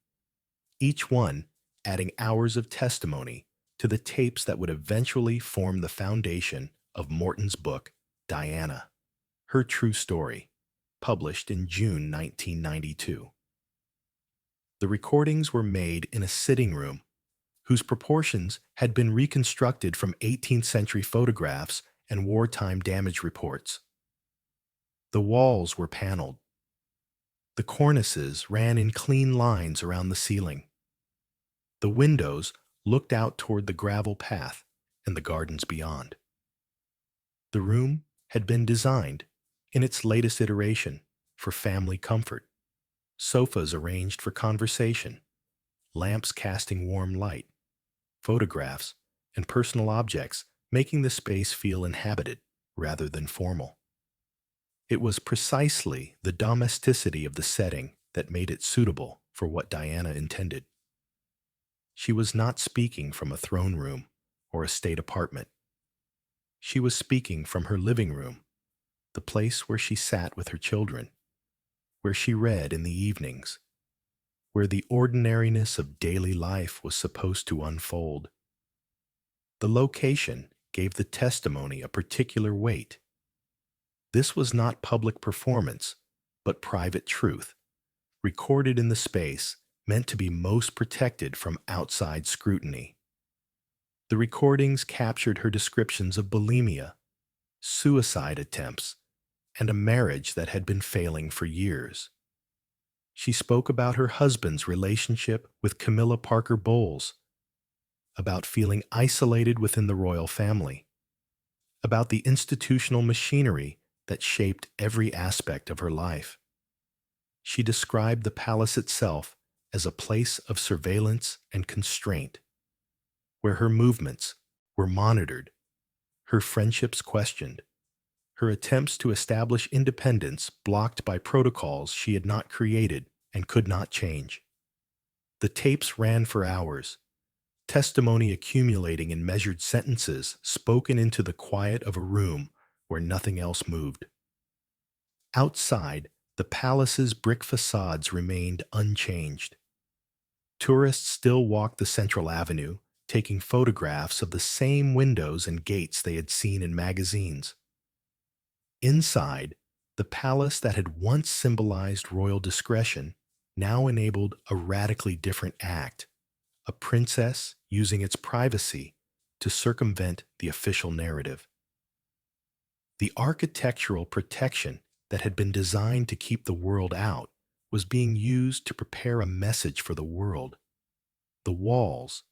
each one adding hours of testimony to the tapes that would eventually form the foundation of Morton's book, Diana, Her True Story, published in June 1992. The recordings were made in a sitting room whose proportions had been reconstructed from 18th century photographs and wartime damage reports. The walls were paneled. The cornices ran in clean lines around the ceiling. The windows looked out toward the gravel path and the gardens beyond. The room had been designed, in its latest iteration, for family comfort. Sofas arranged for conversation, lamps casting warm light, photographs, and personal objects making the space feel inhabited rather than formal. It was precisely the domesticity of the setting that made it suitable for what Diana intended. She was not speaking from a throne room or a state apartment. She was speaking from her living room, the place where she sat with her children, where she read in the evenings, where the ordinariness of daily life was supposed to unfold. The location gave the testimony a particular weight. This was not public performance, but private truth, recorded in the space meant to be most protected from outside scrutiny. The recordings captured her descriptions of bulimia, suicide attempts, and a marriage that had been failing for years. She spoke about her husband's relationship with Camilla Parker Bowles, about feeling isolated within the royal family, about the institutional machinery that shaped every aspect of her life. She described the palace itself as a place of surveillance and constraint, where her movements were monitored, her friendships questioned, her attempts to establish independence blocked by protocols she had not created and could not change. The tapes ran for hours, testimony accumulating in measured sentences spoken into the quiet of a room where nothing else moved. Outside, the palace's brick facades remained unchanged. Tourists still walked the central avenue, taking photographs of the same windows and gates they had seen in magazines. Inside, the palace that had once symbolized royal discretion now enabled a radically different act, a princess using its privacy to circumvent the official narrative. The architectural protection that had been designed to keep the world out was being used to prepare a message for the world. The walls,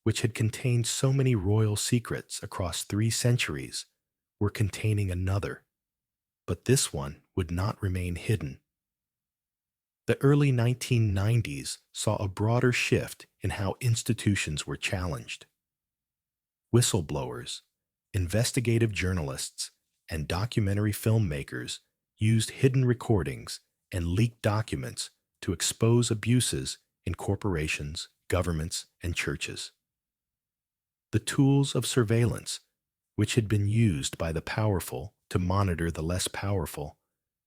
which had contained so many royal secrets across 3 centuries, were containing another, but this one would not remain hidden. The early 1990s saw a broader shift in how institutions were challenged. Whistleblowers, investigative journalists, and documentary filmmakers used hidden recordings and leaked documents to expose abuses in corporations, governments, and churches. The tools of surveillance, which had been used by the powerful to monitor the less powerful,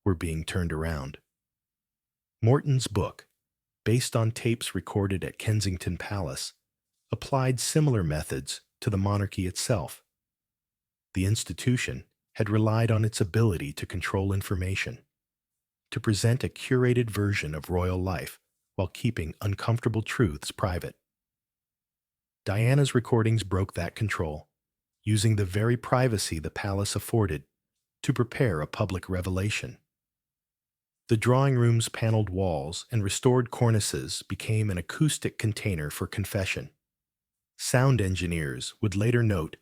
were being turned around. Morton's book, based on tapes recorded at Kensington Palace, applied similar methods to the monarchy itself. The institution had relied on its ability to control information, to present a curated version of royal life while keeping uncomfortable truths private. Diana's recordings broke that control, using the very privacy the palace afforded to prepare a public revelation. The drawing room's paneled walls and restored cornices became an acoustic container for confession. Sound engineers would later note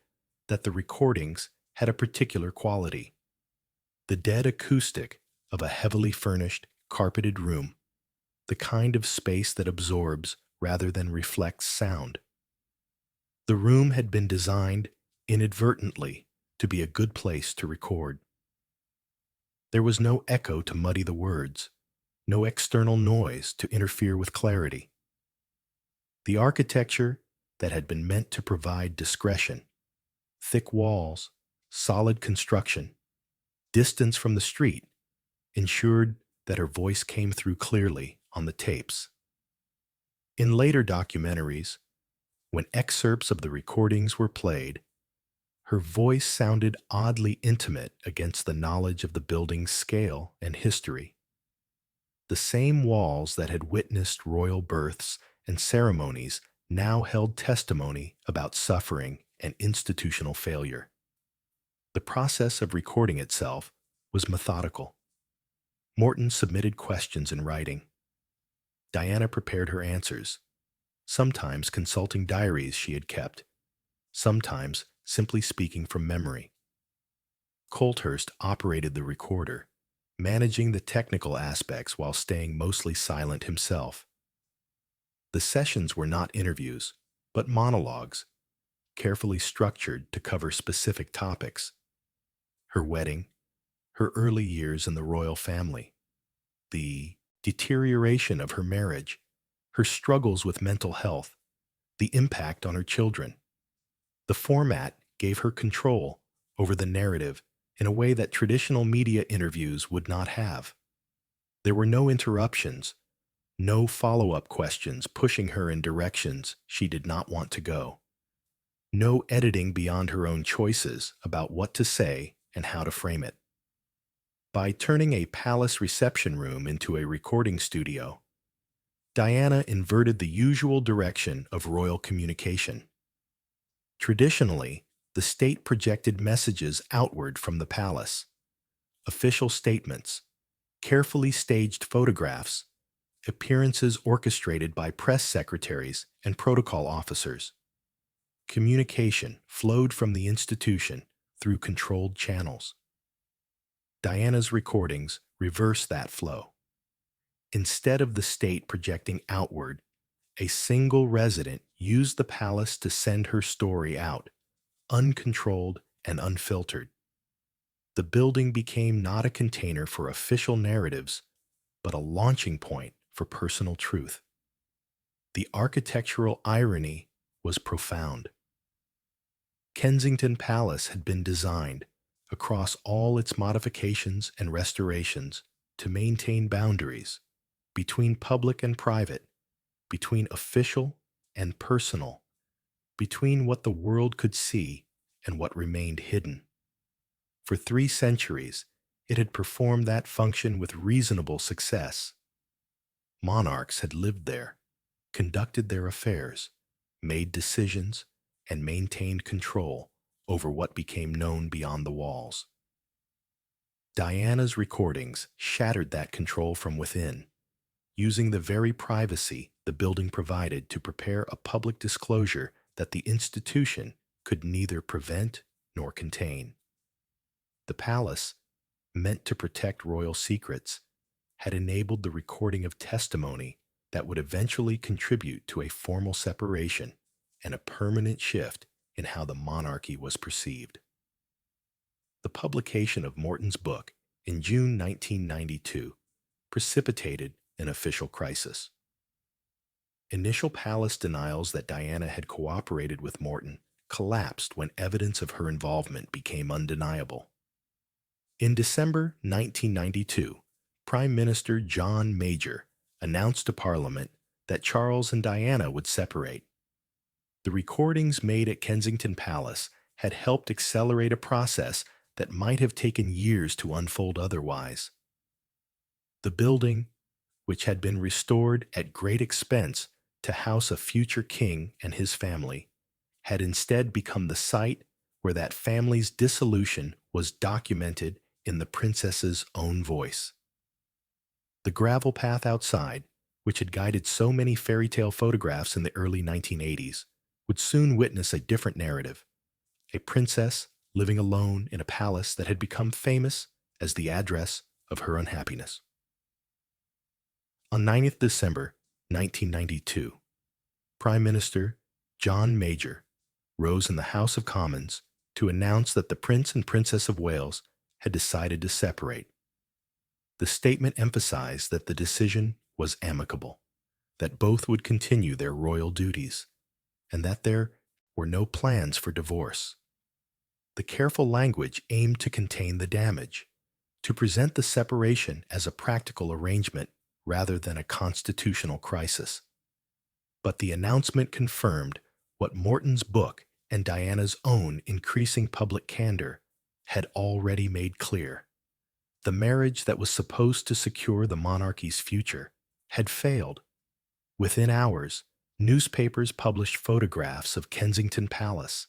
that the recordings had a particular quality: the dead acoustic of a heavily furnished, carpeted room, the kind of space that absorbs rather than reflects sound. The room had been designed inadvertently to be a good place to record. There was no echo to muddy the words, no external noise to interfere with clarity. The architecture that had been meant to provide discretion, thick walls, solid construction, distance from the street, ensured that her voice came through clearly on the tapes. In later documentaries, when excerpts of the recordings were played, her voice sounded oddly intimate against the knowledge of the building's scale and history. The same walls that had witnessed royal births and ceremonies now held testimony about suffering and institutional failure. The process of recording itself was methodical. Morton submitted questions in writing. Diana prepared her answers, sometimes consulting diaries she had kept, sometimes simply speaking from memory. Colthurst operated the recorder, managing the technical aspects while staying mostly silent himself. The sessions were not interviews, but monologues, carefully structured to cover specific topics: her wedding, her early years in the royal family, the deterioration of her marriage, her struggles with mental health, the impact on her children. The format gave her control over the narrative in a way that traditional media interviews would not have. There were no interruptions, no follow-up questions pushing her in directions she did not want to go, no editing beyond her own choices about what to say and how to frame it. By turning a palace reception room into a recording studio, Diana inverted the usual direction of royal communication. Traditionally, the state projected messages outward from the palace: official statements, carefully staged photographs, appearances orchestrated by press secretaries and protocol officers. Communication flowed from the institution through controlled channels. Diana's recordings reversed that flow. Instead of the state projecting outward, a single resident used the palace to send her story out, uncontrolled and unfiltered. The building became not a container for official narratives, but a launching point for personal truth. The architectural irony was profound. Kensington Palace had been designed, across all its modifications and restorations to maintain boundaries between public and private, between official and personal, between what the world could see and what remained hidden. For 3 centuries, it had performed that function with reasonable success. Monarchs had lived there, conducted their affairs, made decisions, and maintained control over what became known beyond the walls. Diana's recordings shattered that control from within, using the very privacy the building provided to prepare a public disclosure that the institution could neither prevent nor contain. The palace, meant to protect royal secrets, had enabled the recording of testimony that would eventually contribute to a formal separation and a permanent shift in how the monarchy was perceived. The publication of Morton's book in June 1992 precipitated an official crisis. Initial palace denials that Diana had cooperated with Morton collapsed when evidence of her involvement became undeniable. In December 1992, Prime Minister John Major announced to Parliament that Charles and Diana would separate. The recordings made at Kensington Palace had helped accelerate a process that might have taken years to unfold otherwise. The building, which had been restored at great expense to house a future king and his family, had instead become the site where that family's dissolution was documented in the princess's own voice. The gravel path outside, which had guided so many fairy tale photographs in the early 1980s, would soon witness a different narrative, a princess living alone in a palace that had become famous as the address of her unhappiness. On 9th December 1992, Prime Minister John Major rose in the House of Commons to announce that the Prince and Princess of Wales had decided to separate. The statement emphasized that the decision was amicable, that both would continue their royal duties, and that there were no plans for divorce. The careful language aimed to contain the damage, to present the separation as a practical arrangement rather than a constitutional crisis. But the announcement confirmed what Morton's book and Diana's own increasing public candor had already made clear. The marriage that was supposed to secure the monarchy's future had failed. Within hours, newspapers published photographs of Kensington Palace,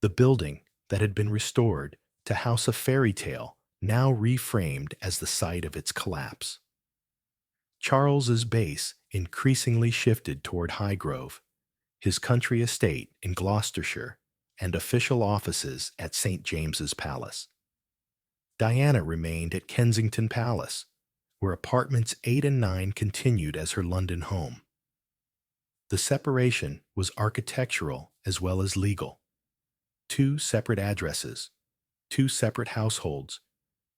the building that had been restored to house a fairy tale now reframed as the site of its collapse. Charles's base increasingly shifted toward Highgrove, his country estate in Gloucestershire, and official offices at St. James's Palace. Diana remained at Kensington Palace, where apartments 8 and 9 continued as her London home. The separation was architectural as well as legal. 2 separate addresses, 2 separate households,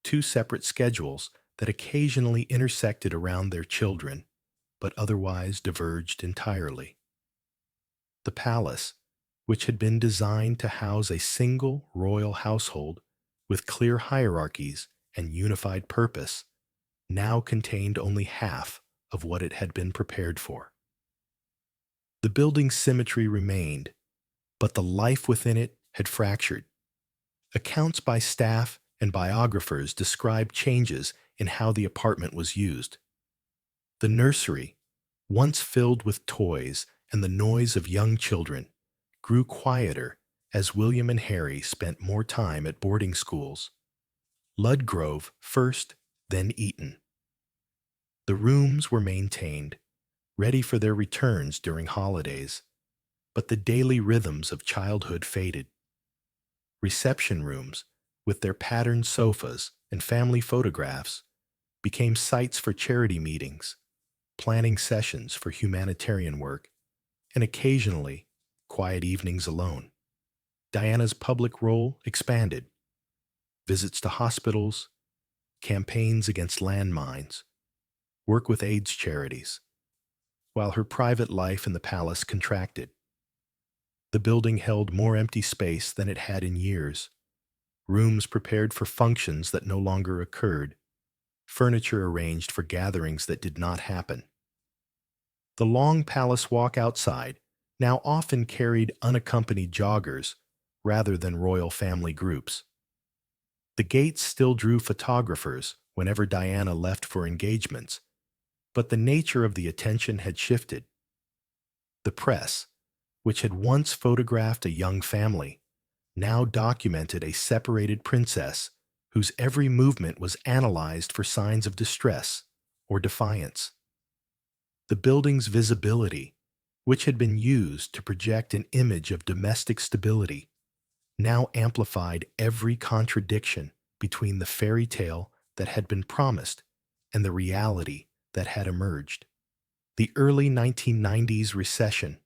2 separate schedules that occasionally intersected around their children, but otherwise diverged entirely. The palace, which had been designed to house a single royal household with clear hierarchies and unified purpose, now contained only half of what it had been prepared for. The building's symmetry remained, but the life within it had fractured. Accounts by staff and biographers described changes in how the apartment was used. The nursery, once filled with toys and the noise of young children, grew quieter as William and Harry spent more time at boarding schools. Ludgrove first, then Eton. The rooms were maintained, ready for their returns during holidays, but the daily rhythms of childhood faded. Reception rooms, with their patterned sofas and family photographs, became sites for charity meetings, planning sessions for humanitarian work, and occasionally quiet evenings alone. Diana's public role expanded. Visits to hospitals, campaigns against landmines, work with AIDS charities, while her private life in the palace contracted. The building held more empty space than it had in years, rooms prepared for functions that no longer occurred, furniture arranged for gatherings that did not happen. The long palace walk outside now often carried unaccompanied joggers rather than royal family groups. The gates still drew photographers whenever Diana left for engagements, but the nature of the attention had shifted. The press, which had once photographed a young family, now documented a separated princess whose every movement was analyzed for signs of distress or defiance. The building's visibility, which had been used to project an image of domestic stability, now amplified every contradiction between the fairy tale that had been promised and the reality that had emerged. The early 1990s recession,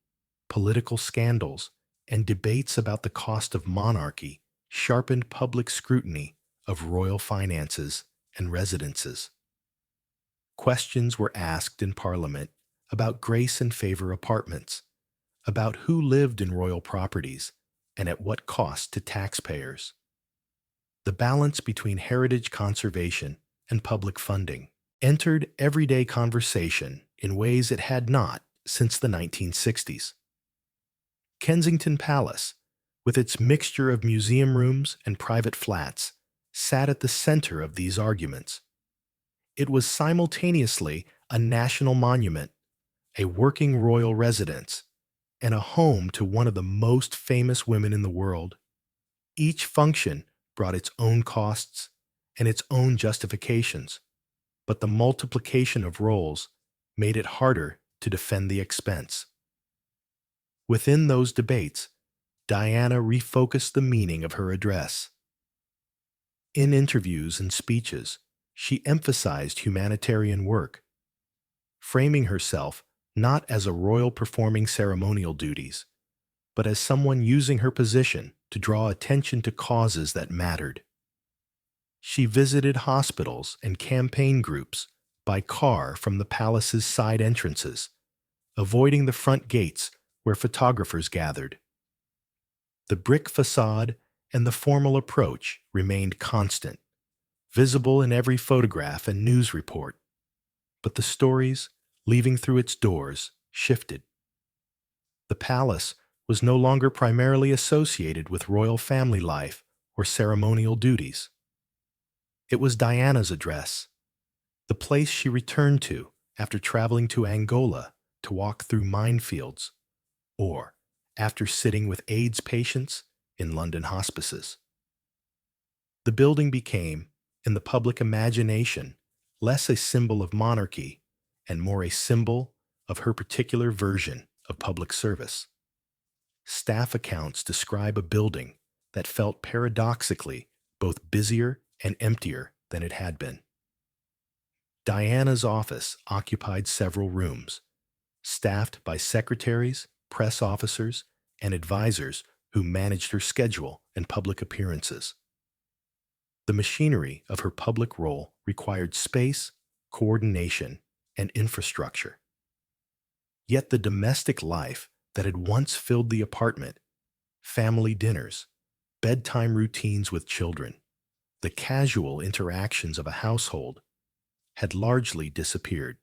political scandals, and debates about the cost of monarchy sharpened public scrutiny of royal finances and residences. Questions were asked in Parliament about grace and favor apartments, about who lived in royal properties, and at what cost to taxpayers. The balance between heritage conservation and public funding entered everyday conversation in ways it had not since the 1960s. Kensington Palace, with its mixture of museum rooms and private flats, sat at the center of these arguments. It was simultaneously a national monument, a working royal residence, and a home to one of the most famous women in the world. Each function brought its own costs and its own justifications, but the multiplication of roles made it harder to defend the expense. Within those debates, Diana refocused the meaning of her address. In interviews and speeches, she emphasized humanitarian work, framing herself not as a royal performing ceremonial duties, but as someone using her position to draw attention to causes that mattered. She visited hospitals and campaign groups by car from the palace's side entrances, avoiding the front gates where photographers gathered. The brick facade and the formal approach remained constant, visible in every photograph and news report, but the stories, leaving through its doors, shifted. The palace was no longer primarily associated with royal family life or ceremonial duties. It was Diana's address, the place she returned to after traveling to Angola to walk through minefields, or after sitting with AIDS patients in London hospices. The building became, in the public imagination, less a symbol of monarchy and more a symbol of her particular version of public service. Staff accounts describe a building that felt paradoxically both busier and emptier than it had been. Diana's office occupied several rooms, staffed by secretaries, press officers, and advisors who managed her schedule and public appearances. The machinery of her public role required space, coordination, and infrastructure. Yet the domestic life that had once filled the apartment, family dinners, bedtime routines with children, the casual interactions of a household, had largely disappeared.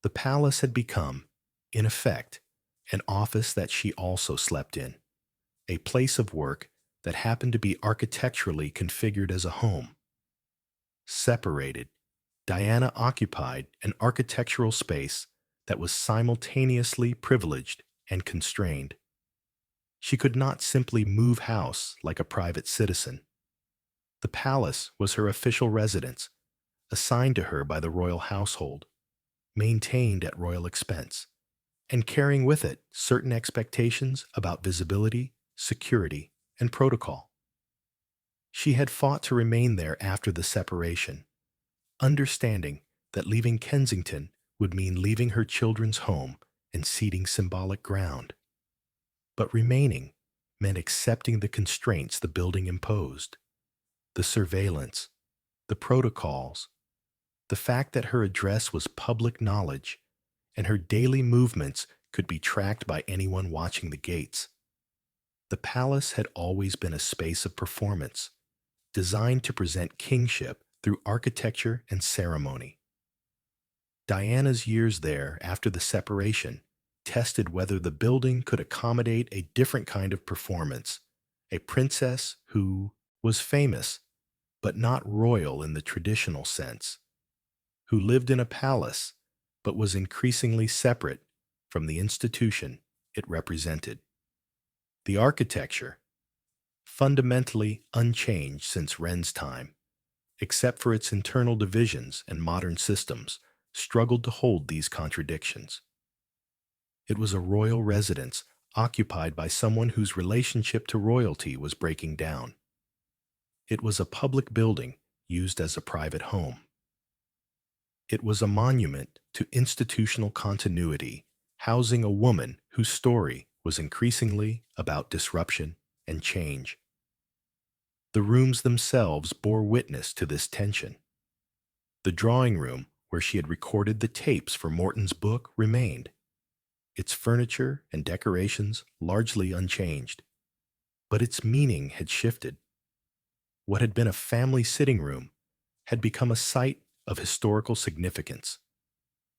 The palace had become, in effect, an office that she also slept in, a place of work that happened to be architecturally configured as a home. Separated, Diana occupied an architectural space that was simultaneously privileged and constrained. She could not simply move house like a private citizen. The palace was her official residence, assigned to her by the royal household, maintained at royal expense, and carrying with it certain expectations about visibility, security, and protocol. She had fought to remain there after the separation, understanding that leaving Kensington would mean leaving her children's home and ceding symbolic ground. But remaining meant accepting the constraints the building imposed, the surveillance, the protocols, the fact that her address was public knowledge and her daily movements could be tracked by anyone watching the gates. The palace had always been a space of performance, designed to present kingship through architecture and ceremony. Diana's years there after the separation tested whether the building could accommodate a different kind of performance, a princess who was famous, but not royal in the traditional sense, who lived in a palace, but was increasingly separate from the institution it represented. The architecture, fundamentally unchanged since Wren's time, except for its internal divisions and modern systems, struggled to hold these contradictions. It was a royal residence occupied by someone whose relationship to royalty was breaking down. It was a public building used as a private home. It was a monument to institutional continuity, housing a woman whose story was increasingly about disruption and change. The rooms themselves bore witness to this tension. The drawing room, where she had recorded the tapes for Morton's book, remained, its furniture and decorations largely unchanged. But its meaning had shifted. What had been a family sitting room had become a site of historical significance,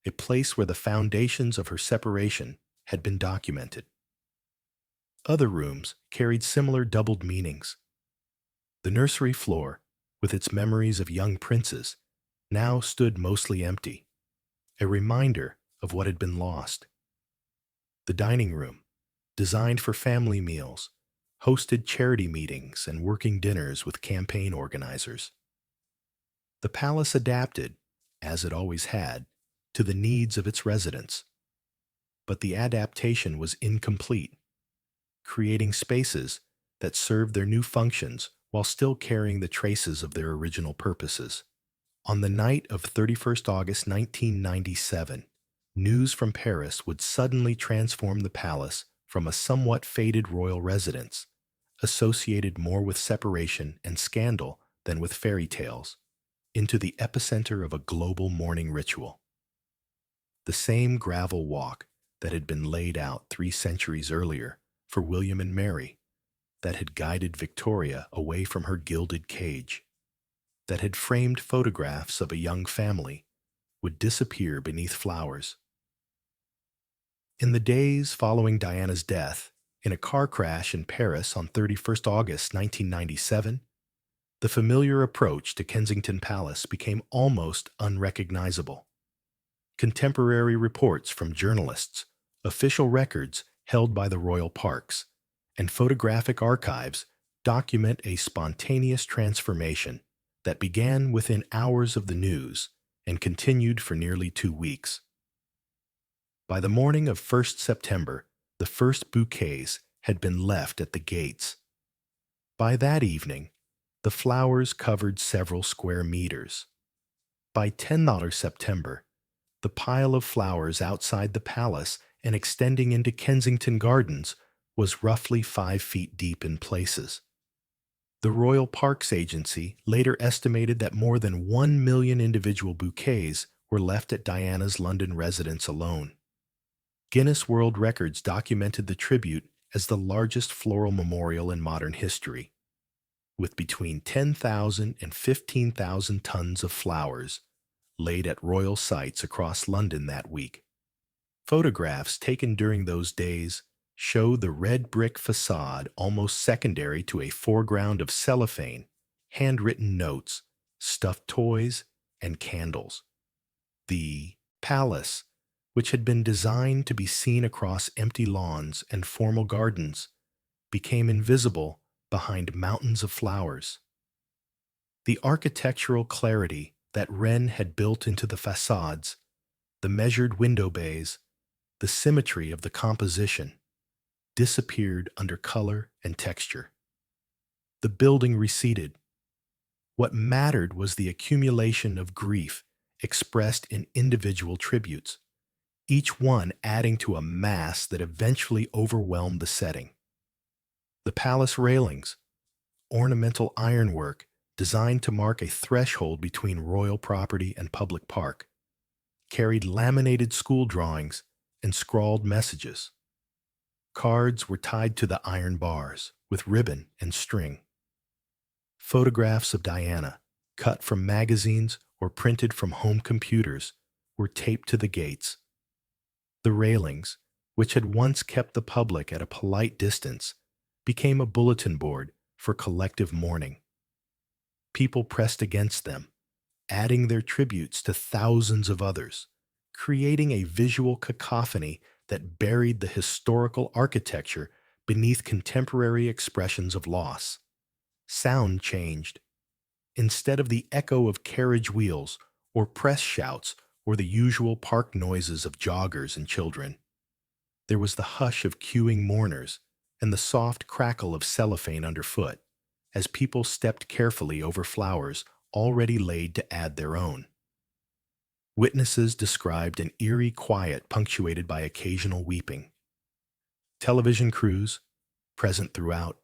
a place where the foundations of her separation had been documented. Other rooms carried similar doubled meanings. The nursery floor, with its memories of young princes, now stood mostly empty, a reminder of what had been lost. The dining room, designed for family meals, hosted charity meetings and working dinners with campaign organizers. The palace adapted, as it always had, to the needs of its residents. But the adaptation was incomplete, creating spaces that served their new functions while still carrying the traces of their original purposes. On the night of 31st August 1997, news from Paris would suddenly transform the palace from a somewhat faded royal residence, associated more with separation and scandal than with fairy tales, into the epicenter of a global mourning ritual. The same gravel walk that had been laid out 3 centuries earlier for William and Mary, that had guided Victoria away from her gilded cage, that had framed photographs of a young family, would disappear beneath flowers. In the days following Diana's death, in a car crash in Paris on 31st August 1997, the familiar approach to Kensington Palace became almost unrecognizable. Contemporary reports from journalists, official records held by the royal parks, and photographic archives document a spontaneous transformation that began within hours of the news and continued for nearly 2 weeks. By the morning of 1st September, the first bouquets had been left at the gates. By that evening, the flowers covered several square meters. By 10th September, the pile of flowers outside the palace and extending into Kensington Gardens was roughly 5 feet deep in places. The Royal Parks Agency later estimated that more than 1 million individual bouquets were left at Diana's London residence alone. Guinness World Records documented the tribute as the largest floral memorial in modern history, with between 10,000 and 15,000 tons of flowers laid at royal sites across London that week. Photographs taken during those days show the red brick facade almost secondary to a foreground of cellophane, handwritten notes, stuffed toys, and candles. The palace, which had been designed to be seen across empty lawns and formal gardens, became invisible behind mountains of flowers. The architectural clarity that Wren had built into the facades, the measured window bays, the symmetry of the composition, disappeared under color and texture. The building receded. What mattered was the accumulation of grief expressed in individual tributes, each one adding to a mass that eventually overwhelmed the setting. The palace railings, ornamental ironwork designed to mark a threshold between royal property and public park, carried laminated school drawings and scrawled messages. Cards were tied to the iron bars with ribbon and string. Photographs of Diana, cut from magazines or printed from home computers, were taped to the gates. The railings, which had once kept the public at a polite distance, became a bulletin board for collective mourning. People pressed against them, adding their tributes to thousands of others, creating a visual cacophony that buried the historical architecture beneath contemporary expressions of loss. Sound changed. Instead of the echo of carriage wheels or press shouts or the usual park noises of joggers and children, there was the hush of queuing mourners and the soft crackle of cellophane underfoot as people stepped carefully over flowers already laid to add their own. Witnesses described an eerie quiet punctuated by occasional weeping. Television crews, present throughout,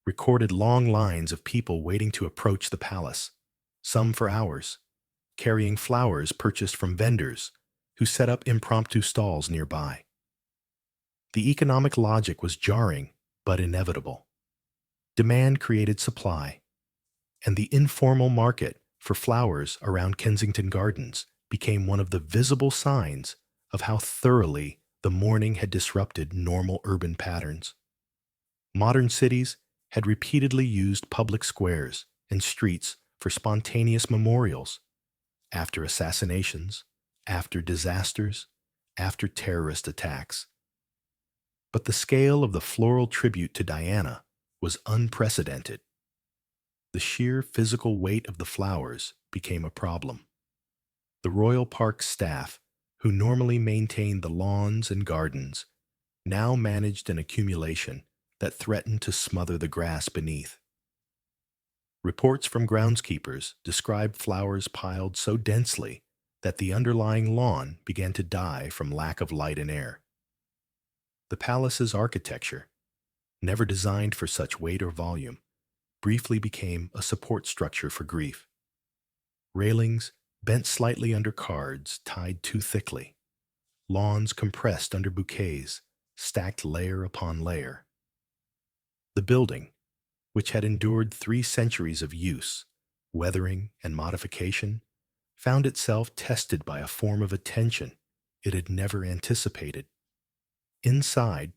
recorded long lines of people waiting to approach the palace, some for hours, carrying flowers purchased from vendors who set up impromptu stalls nearby. The economic logic was jarring but inevitable. Demand created supply, and the informal market for flowers around Kensington Gardens became one of the visible signs of how thoroughly the mourning had disrupted normal urban patterns. Modern cities had repeatedly used public squares and streets for spontaneous memorials after assassinations, after disasters, after terrorist attacks. But the scale of the floral tribute to Diana was unprecedented. The sheer physical weight of the flowers became a problem. The Royal Park staff, who normally maintained the lawns and gardens, now managed an accumulation that threatened to smother the grass beneath. Reports from groundskeepers described flowers piled so densely that the underlying lawn began to die from lack of light and air. The palace's architecture, never designed for such weight or volume, briefly became a support structure for grief. Railings bent slightly under cards tied too thickly, lawns compressed under bouquets, stacked layer upon layer. The building, which had endured 3 centuries of use, weathering, and modification, found itself tested by a form of attention it had never anticipated. Inside,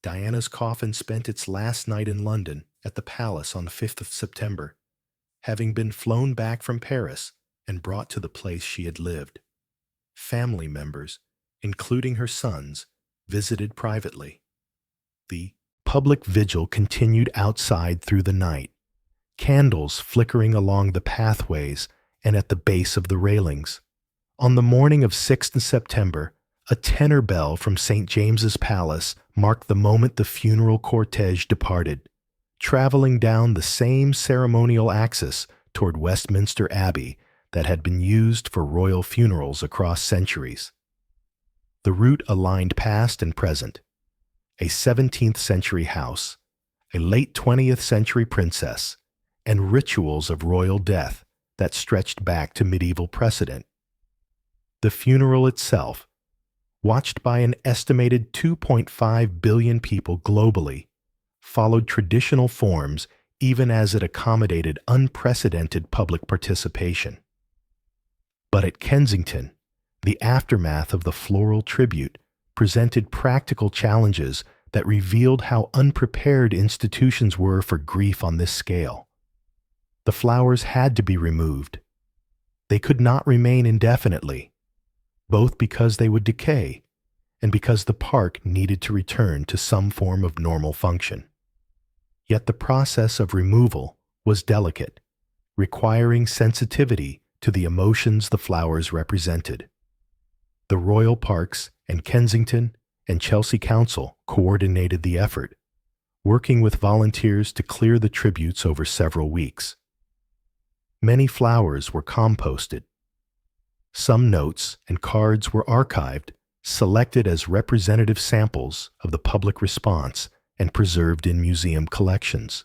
Diana's coffin spent its last night in London at the palace on the 5th of September, having been flown back from Paris and brought to the place she had lived. Family members, including her sons, visited privately. The public vigil continued outside through the night, candles flickering along the pathways and at the base of the railings. On the morning of 6th September, a tenor bell from St. James's Palace marked the moment the funeral cortege departed, traveling down the same ceremonial axis toward Westminster Abbey that had been used for royal funerals across centuries. The route aligned past and present, a 17th century house, a late 20th century princess, and rituals of royal death that stretched back to medieval precedent. The funeral itself, watched by an estimated 2.5 billion people globally, followed traditional forms even as it accommodated unprecedented public participation. But at Kensington, the aftermath of the floral tribute presented practical challenges that revealed how unprepared institutions were for grief on this scale. The flowers had to be removed. They could not remain indefinitely, both because they would decay and because the park needed to return to some form of normal function. Yet the process of removal was delicate, requiring sensitivity to the emotions the flowers represented. The Royal Parks and Kensington and Chelsea Council coordinated the effort, working with volunteers to clear the tributes over several weeks. Many flowers were composted. Some notes and cards were archived, selected as representative samples of the public response and preserved in museum collections.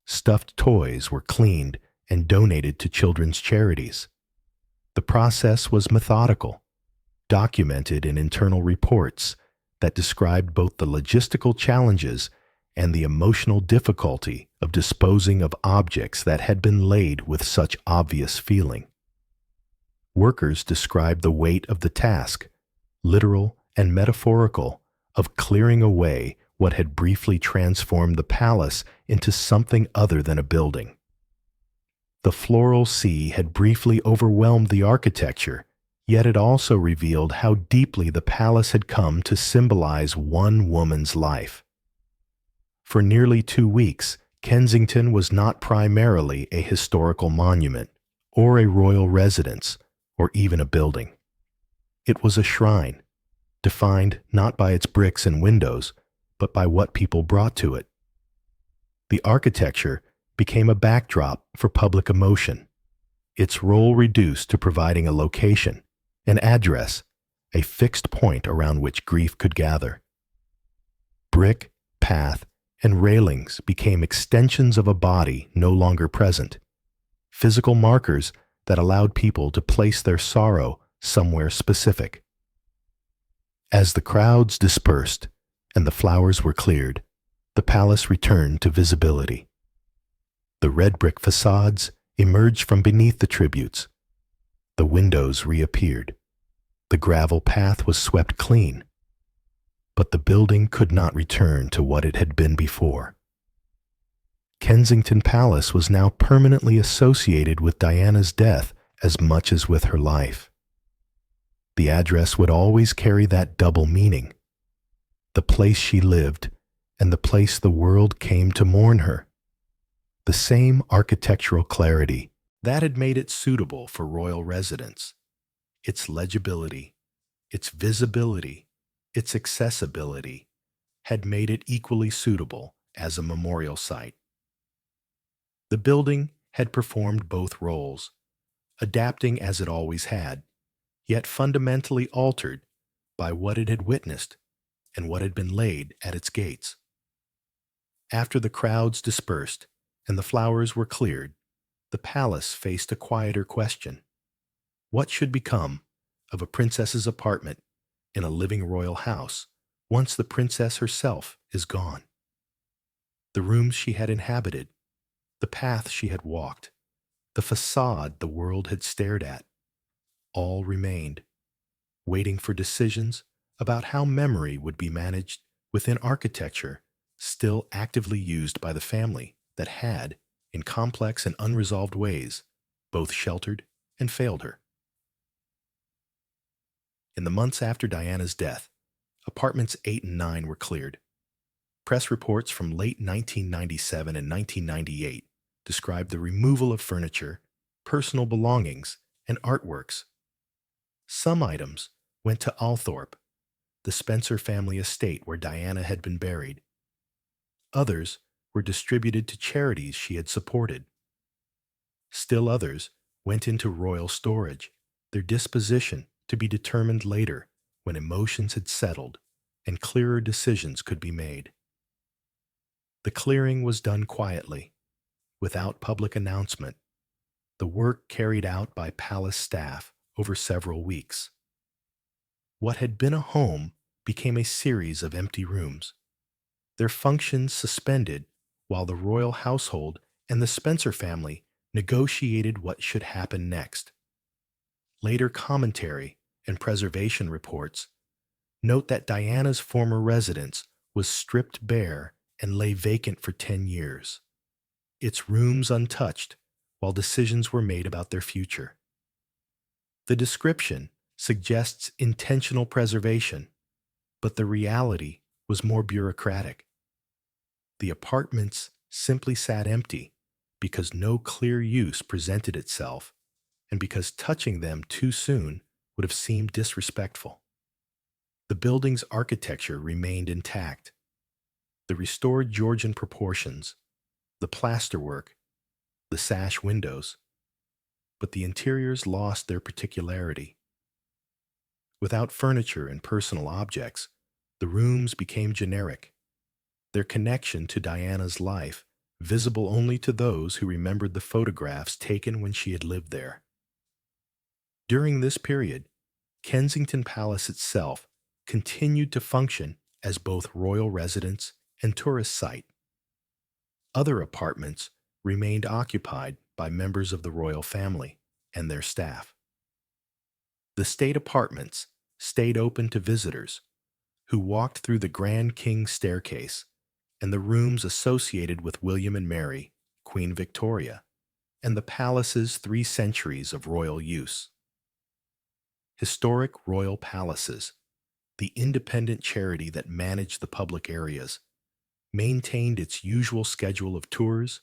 Stuffed toys were cleaned and donated to children's charities. The process was methodical, documented in internal reports that described both the logistical challenges and the emotional difficulty of disposing of objects that had been laid with such obvious feeling. Workers described the weight of the task, literal and metaphorical, of clearing away what had briefly transformed the palace into something other than a building. The floral sea had briefly overwhelmed the architecture, yet it also revealed how deeply the palace had come to symbolize one woman's life. For nearly 2 weeks, Kensington was not primarily a historical monument, or a royal residence, or even a building. It was a shrine, defined not by its bricks and windows, but by what people brought to it. The architecture became a backdrop for public emotion, its role reduced to providing a location, an address, a fixed point around which grief could gather. Brick, path, and railings became extensions of a body no longer present, physical markers that allowed people to place their sorrow somewhere specific. As the crowds dispersed and the flowers were cleared, the palace returned to visibility. The red brick facades emerged from beneath the tributes. The windows reappeared. The gravel path was swept clean. But the building could not return to what it had been before. Kensington Palace was now permanently associated with Diana's death as much as with her life. The address would always carry that double meaning: the place she lived and the place the world came to mourn her. The same architectural clarity that had made it suitable for royal residence, its legibility, its visibility, its accessibility, had made it equally suitable as a memorial site. The building had performed both roles, adapting as it always had, yet fundamentally altered by what it had witnessed and what had been laid at its gates. After the crowds dispersed and the flowers were cleared, the palace faced a quieter question. What should become of a princess's apartment in a living royal house once the princess herself is gone? The rooms she had inhabited, the path she had walked, the facade the world had stared at, all remained, waiting for decisions about how memory would be managed within architecture still actively used by the family that had, in complex and unresolved ways, both sheltered and failed her. In the months after Diana's death, apartments 8 and 9 were cleared. Press reports from late 1997 and 1998 described the removal of furniture, personal belongings, and artworks. Some items went to Althorpe, the Spencer family estate where Diana had been buried. Others were distributed to charities she had supported. Still others went into royal storage, their disposition to be determined later when emotions had settled and clearer decisions could be made. The clearing was done quietly, without public announcement, the work carried out by palace staff over several weeks. What had been a home became a series of empty rooms, their functions suspended while the royal household and the Spencer family negotiated what should happen next. Later commentary and preservation reports note that Diana's former residence was stripped bare and lay vacant for 10 years, its rooms untouched while decisions were made about their future. The description suggests intentional preservation, but the reality was more bureaucratic. The apartments simply sat empty because no clear use presented itself and because touching them too soon would have seemed disrespectful. The building's architecture remained intact. The restored Georgian proportions, the plasterwork, the sash windows, but the interiors lost their particularity. Without furniture and personal objects, the rooms became generic, their connection to Diana's life visible only to those who remembered the photographs taken when she had lived there. During this period, Kensington Palace itself continued to function as both royal residence and tourist site. Other apartments remained occupied by members of the royal family and their staff. The state apartments stayed open to visitors who walked through the Grand King's staircase and the rooms associated with William and Mary, Queen Victoria, and the palace's 3 centuries of royal use. Historic royal palaces, the independent charity that managed the public areas, maintained its usual schedule of tours,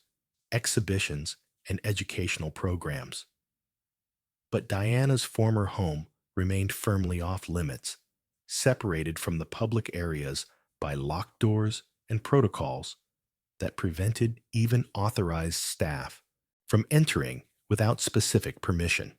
exhibitions, and educational programs. But Diana's former home remained firmly off limits, separated from the public areas by locked doors and protocols that prevented even authorized staff from entering without specific permission.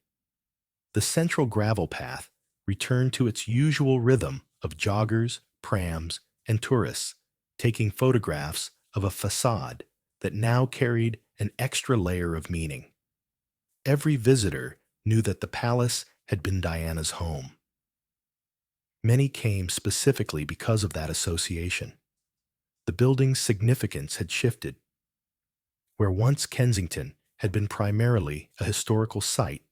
The central gravel path returned to its usual rhythm of joggers, prams, and tourists taking photographs of a facade that now carried an extra layer of meaning. Every visitor knew that the palace had been Diana's home. Many came specifically because of that association. The building's significance had shifted. Where once Kensington had been primarily a historical site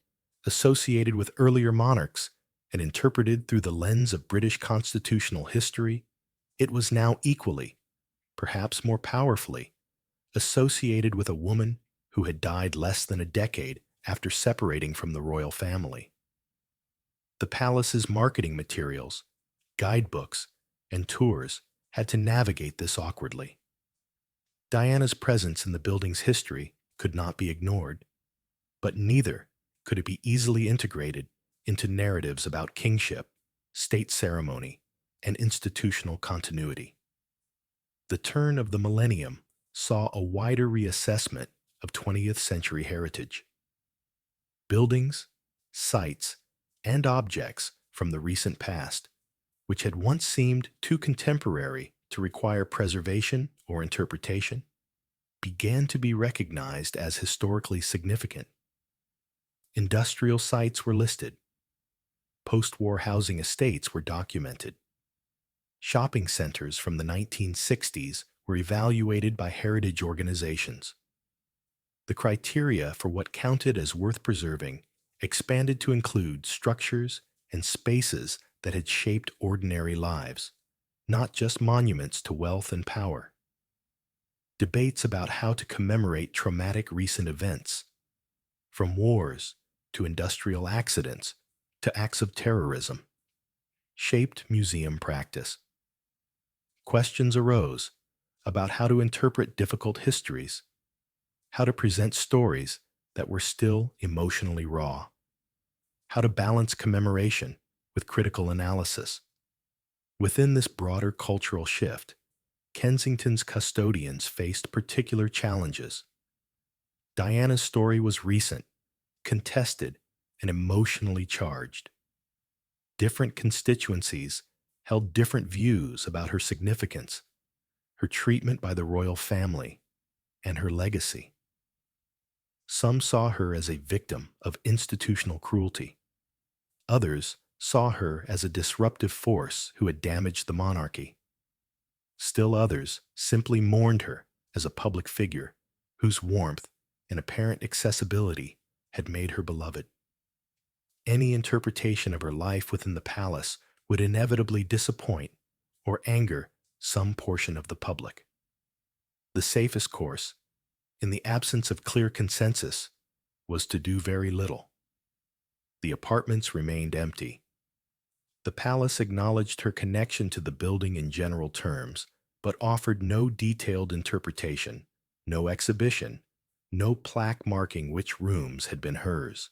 associated with earlier monarchs and interpreted through the lens of British constitutional history, it was now equally, perhaps more powerfully, associated with a woman who had died less than a decade after separating from the royal family. The palace's marketing materials, guidebooks, and tours had to navigate this awkwardly. Diana's presence in the building's history could not be ignored, but neither could it be easily integrated into narratives about kingship, state ceremony, and institutional continuity. The turn of the millennium saw a wider reassessment of 20th century heritage. Buildings, sites, and objects from the recent past, which had once seemed too contemporary to require preservation or interpretation, began to be recognized as historically significant. Industrial sites were listed. Post-war housing estates were documented. Shopping centers from the 1960s were evaluated by heritage organizations. The criteria for what counted as worth preserving expanded to include structures and spaces that had shaped ordinary lives, not just monuments to wealth and power. Debates about how to commemorate traumatic recent events, from wars to industrial accidents to acts of terrorism, shaped museum practice. Questions arose about how to interpret difficult histories, how to present stories that were still emotionally raw, how to balance commemoration with critical analysis. Within this broader cultural shift, Kensington's custodians faced particular challenges. Diana's story was recent, contested, and emotionally charged. Different constituencies held different views about her significance, her treatment by the royal family, and her legacy. Some saw her as a victim of institutional cruelty. Others saw her as a disruptive force who had damaged the monarchy. Still others simply mourned her as a public figure whose warmth and apparent accessibility had made her beloved. Any interpretation of her life within the palace would inevitably disappoint or anger some portion of the public. The safest course, in the absence of clear consensus, was to do very little. The apartments remained empty. The palace acknowledged her connection to the building in general terms, but offered no detailed interpretation, no exhibition, no plaque marking which rooms had been hers.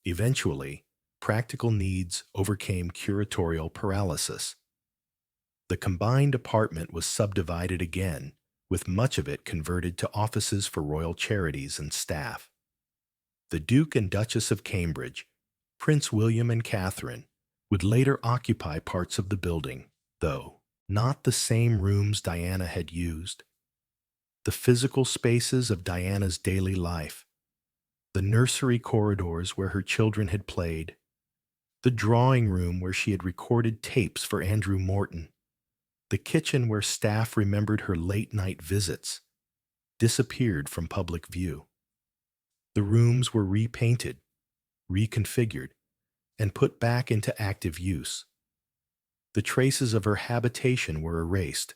Eventually, practical needs overcame curatorial paralysis. The combined apartment was subdivided again, with much of it converted to offices for royal charities and staff. The Duke and Duchess of Cambridge, Prince William and Catherine, would later occupy parts of the building, though not the same rooms Diana had used. The physical spaces of Diana's daily life, the nursery corridors where her children had played, the drawing room where she had recorded tapes for Andrew Morton, the kitchen where staff remembered her late-night visits, disappeared from public view. The rooms were repainted, reconfigured, and put back into active use. The traces of her habitation were erased,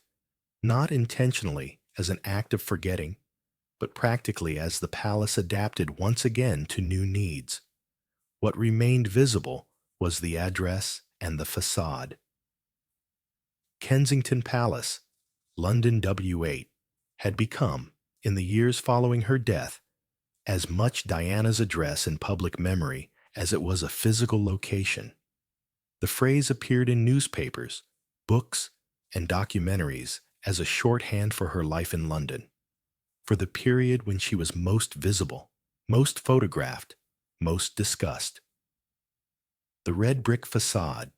not intentionally as an act of forgetting, but practically as the palace adapted once again to new needs. What remained visible was the address and the facade. Kensington Palace, London W8, had become, in the years following her death, as much Diana's address in public memory as it was a physical location. The phrase appeared in newspapers, books, and documentaries as a shorthand for her life in London, for the period when she was most visible, most photographed, most discussed. The red brick facade,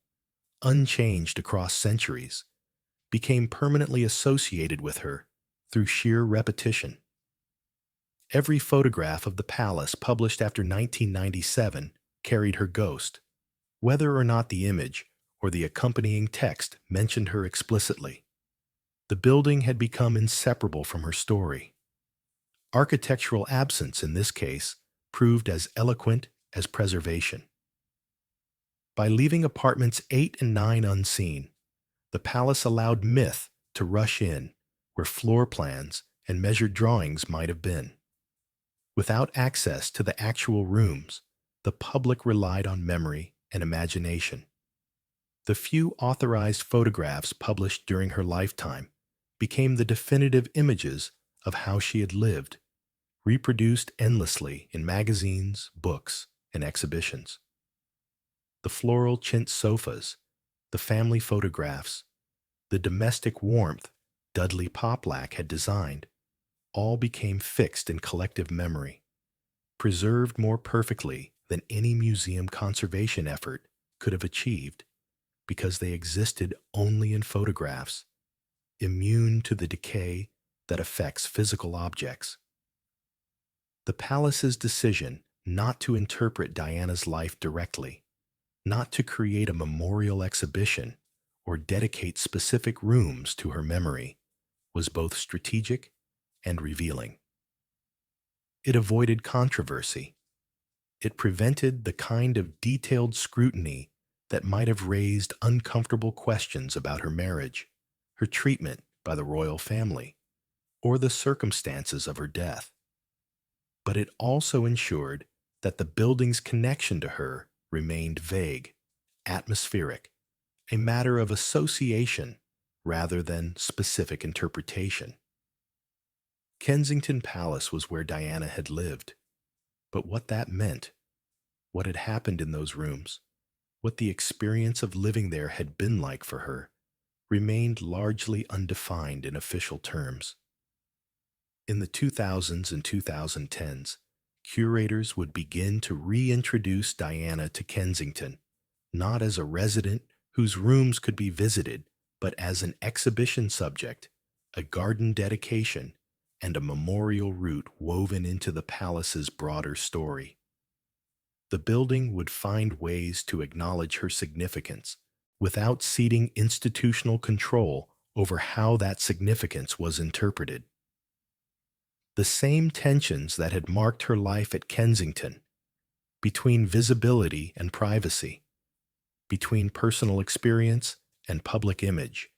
unchanged across centuries, became permanently associated with her through sheer repetition. Every photograph of the palace published after 1997 carried her ghost, whether or not the image or the accompanying text mentioned her explicitly. The building had become inseparable from her story. Architectural absence, in this case, proved as eloquent as preservation. By leaving apartments 8 and 9 unseen, the palace allowed myth to rush in where floor plans and measured drawings might have been. Without access to the actual rooms, the public relied on memory and imagination. The few authorized photographs published during her lifetime became the definitive images of how she had lived, reproduced endlessly in magazines, books, and exhibitions. The floral chintz sofas, the family photographs, the domestic warmth Dudley Poplack had designed, all became fixed in collective memory, preserved more perfectly than any museum conservation effort could have achieved, because they existed only in photographs, immune to the decay that affects physical objects. The palace's decision not to interpret Diana's life directly, not to create a memorial exhibition or dedicate specific rooms to her memory, was both strategic and revealing. It avoided controversy. It prevented the kind of detailed scrutiny that might have raised uncomfortable questions about her marriage, her treatment by the royal family, or the circumstances of her death. But it also ensured that the building's connection to her remained vague, atmospheric, a matter of association rather than specific interpretation. Kensington Palace was where Diana had lived, but what that meant, what had happened in those rooms, what the experience of living there had been like for her, remained largely undefined in official terms. In the 2000s and 2010s, curators would begin to reintroduce Diana to Kensington, not as a resident whose rooms could be visited, but as an exhibition subject, a garden dedication, and a memorial route woven into the palace's broader story. The building would find ways to acknowledge her significance without ceding institutional control over how that significance was interpreted. The same tensions that had marked her life at Kensington, between visibility and privacy, between personal experience and public image,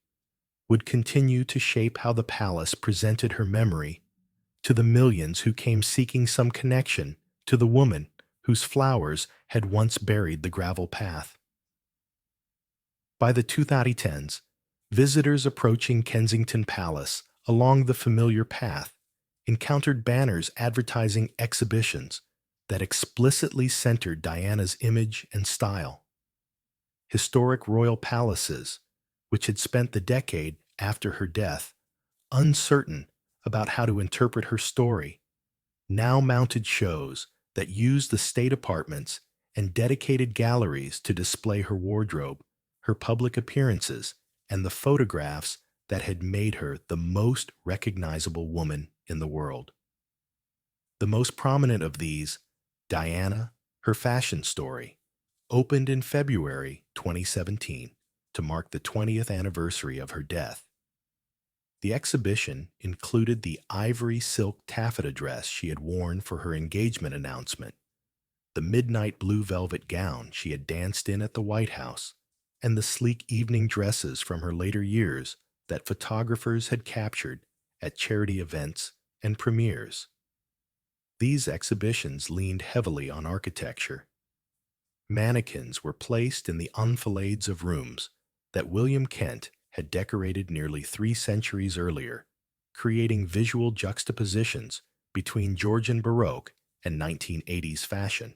would continue to shape how the palace presented her memory to the millions who came seeking some connection to the woman whose flowers had once buried the gravel path. By the 2010s, visitors approaching Kensington Palace along the familiar path encountered banners advertising exhibitions that explicitly centered Diana's image and style. Historic royal palaces, which had spent the decade after her death uncertain about how to interpret her story, now mounted shows that used the state apartments and dedicated galleries to display her wardrobe, her public appearances, and the photographs that had made her the most recognizable woman in the world. The most prominent of these, Diana, Her Fashion Story, opened in February 2017 to mark the 20th anniversary of her death. The exhibition included the ivory silk taffeta dress she had worn for her engagement announcement, the midnight blue velvet gown she had danced in at the White House, and the sleek evening dresses from her later years that photographers had captured at charity events and premieres. These exhibitions leaned heavily on architecture. Mannequins were placed in the enfilades of rooms that William Kent had decorated nearly 3 centuries earlier, creating visual juxtapositions between Georgian Baroque and 1980s fashion.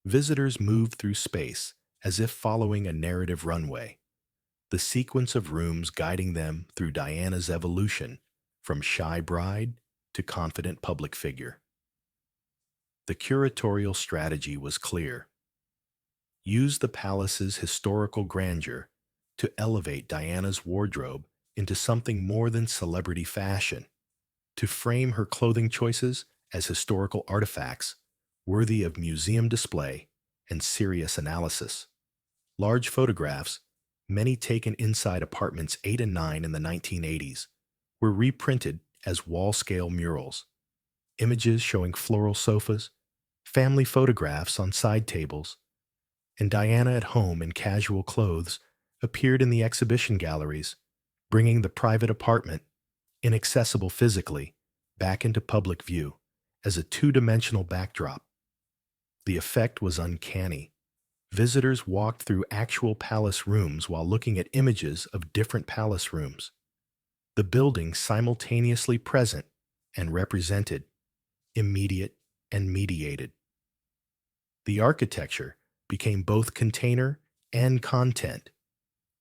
Visitors moved through space as if following a narrative runway, the sequence of rooms guiding them through Diana's evolution from shy bride to confident public figure. The curatorial strategy was clear. Use the palace's historical grandeur to elevate Diana's wardrobe into something more than celebrity fashion, to frame her clothing choices as historical artifacts worthy of museum display and serious analysis. Large photographs, many taken inside apartments 8 and 9 in the 1980s, were reprinted as wall-scale murals. Images showing floral sofas, family photographs on side tables, and Diana at home in casual clothes appeared in the exhibition galleries, bringing the private apartment, inaccessible physically, back into public view as a two-dimensional backdrop. The effect was uncanny. Visitors walked through actual palace rooms while looking at images of different palace rooms, the building simultaneously present and represented, immediate and mediated. The architecture became both container and content,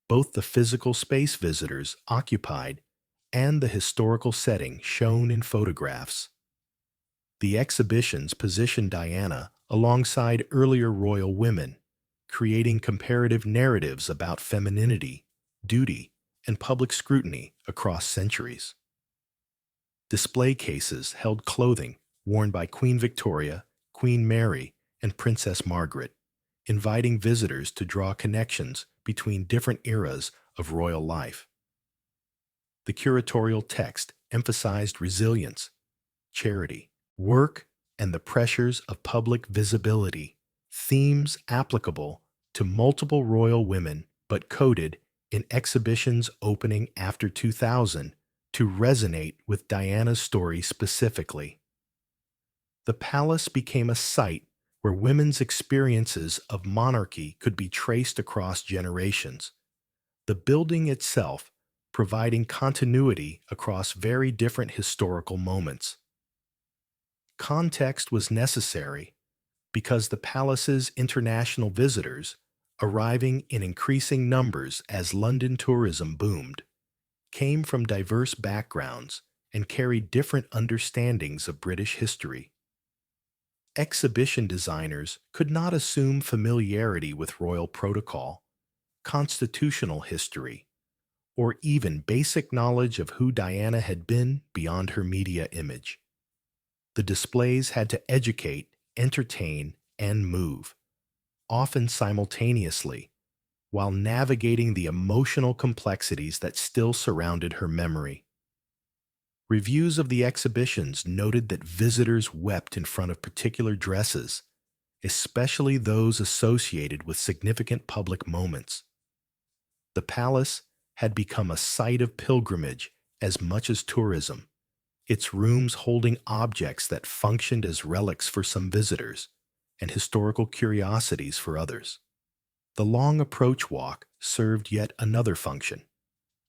both the physical space visitors occupied and the historical setting shown in photographs. The exhibitions positioned Diana alongside earlier royal women, creating comparative narratives about femininity, duty, and public scrutiny across centuries. Display cases held clothing worn by Queen Victoria, Queen Mary, and Princess Margaret, inviting visitors to draw connections between different eras of royal life. The curatorial text emphasized resilience, charity, work, and the pressures of public visibility, themes applicable to multiple royal women but coded in exhibitions opening after 2000 to resonate with Diana's story specifically. The palace became a site where women's experiences of monarchy could be traced across generations, the building itself providing continuity across very different historical moments. Context was necessary because the palace's international visitors, arriving in increasing numbers as London tourism boomed, came from diverse backgrounds and carried different understandings of British history. Exhibition designers could not assume familiarity with royal protocol, constitutional history, or even basic knowledge of who Diana had been beyond her media image. The displays had to educate, entertain, and move, often simultaneously, while navigating the emotional complexities that still surrounded her memory. Reviews of the exhibitions noted that visitors wept in front of particular dresses, especially those associated with significant public moments. The palace had become a site of pilgrimage as much as tourism, its rooms holding objects that functioned as relics for some visitors and historical curiosities for others. The long approach walk served yet another function: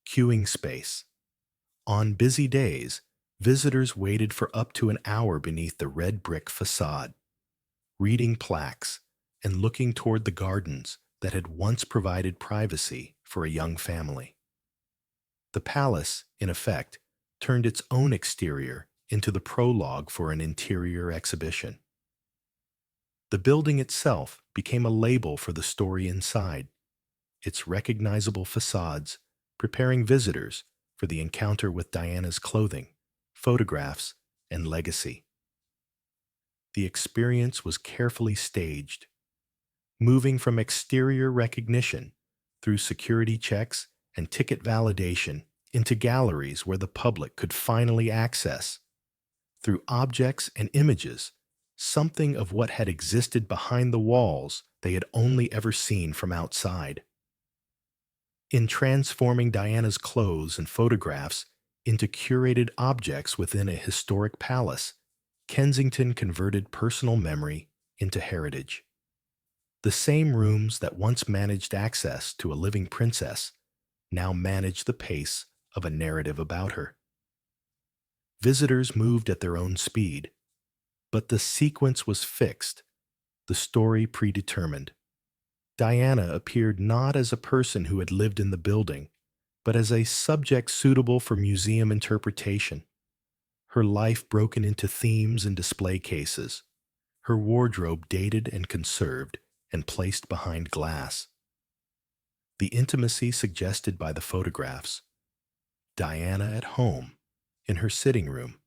queuing space. On busy days, visitors waited for up to an hour beneath the red brick facade, reading plaques and looking toward the gardens that had once provided privacy for a young family. The palace, in effect, turned its own exterior into the prologue for an interior exhibition. The building itself became a label for the story inside, its recognizable facades preparing visitors for the encounter with Diana's clothing, photographs, and legacy. The experience was carefully staged, moving from exterior recognition through security checks and ticket validation into galleries where the public could finally access, through objects and images, something of what had existed behind the walls they had only ever seen from outside. In transforming Diana's clothes and photographs into curated objects within a historic palace, Kensington converted personal memory into heritage. The same rooms that once managed access to a living princess now manage the pace of a narrative about her. Visitors moved at their own speed, but the sequence was fixed, the story predetermined. Diana appeared not as a person who had lived in the building, but as a subject suitable for museum interpretation. Her life broken into themes and display cases, her wardrobe dated and conserved and placed behind glass. The intimacy suggested by the photographs. Diana at home, in her sitting room,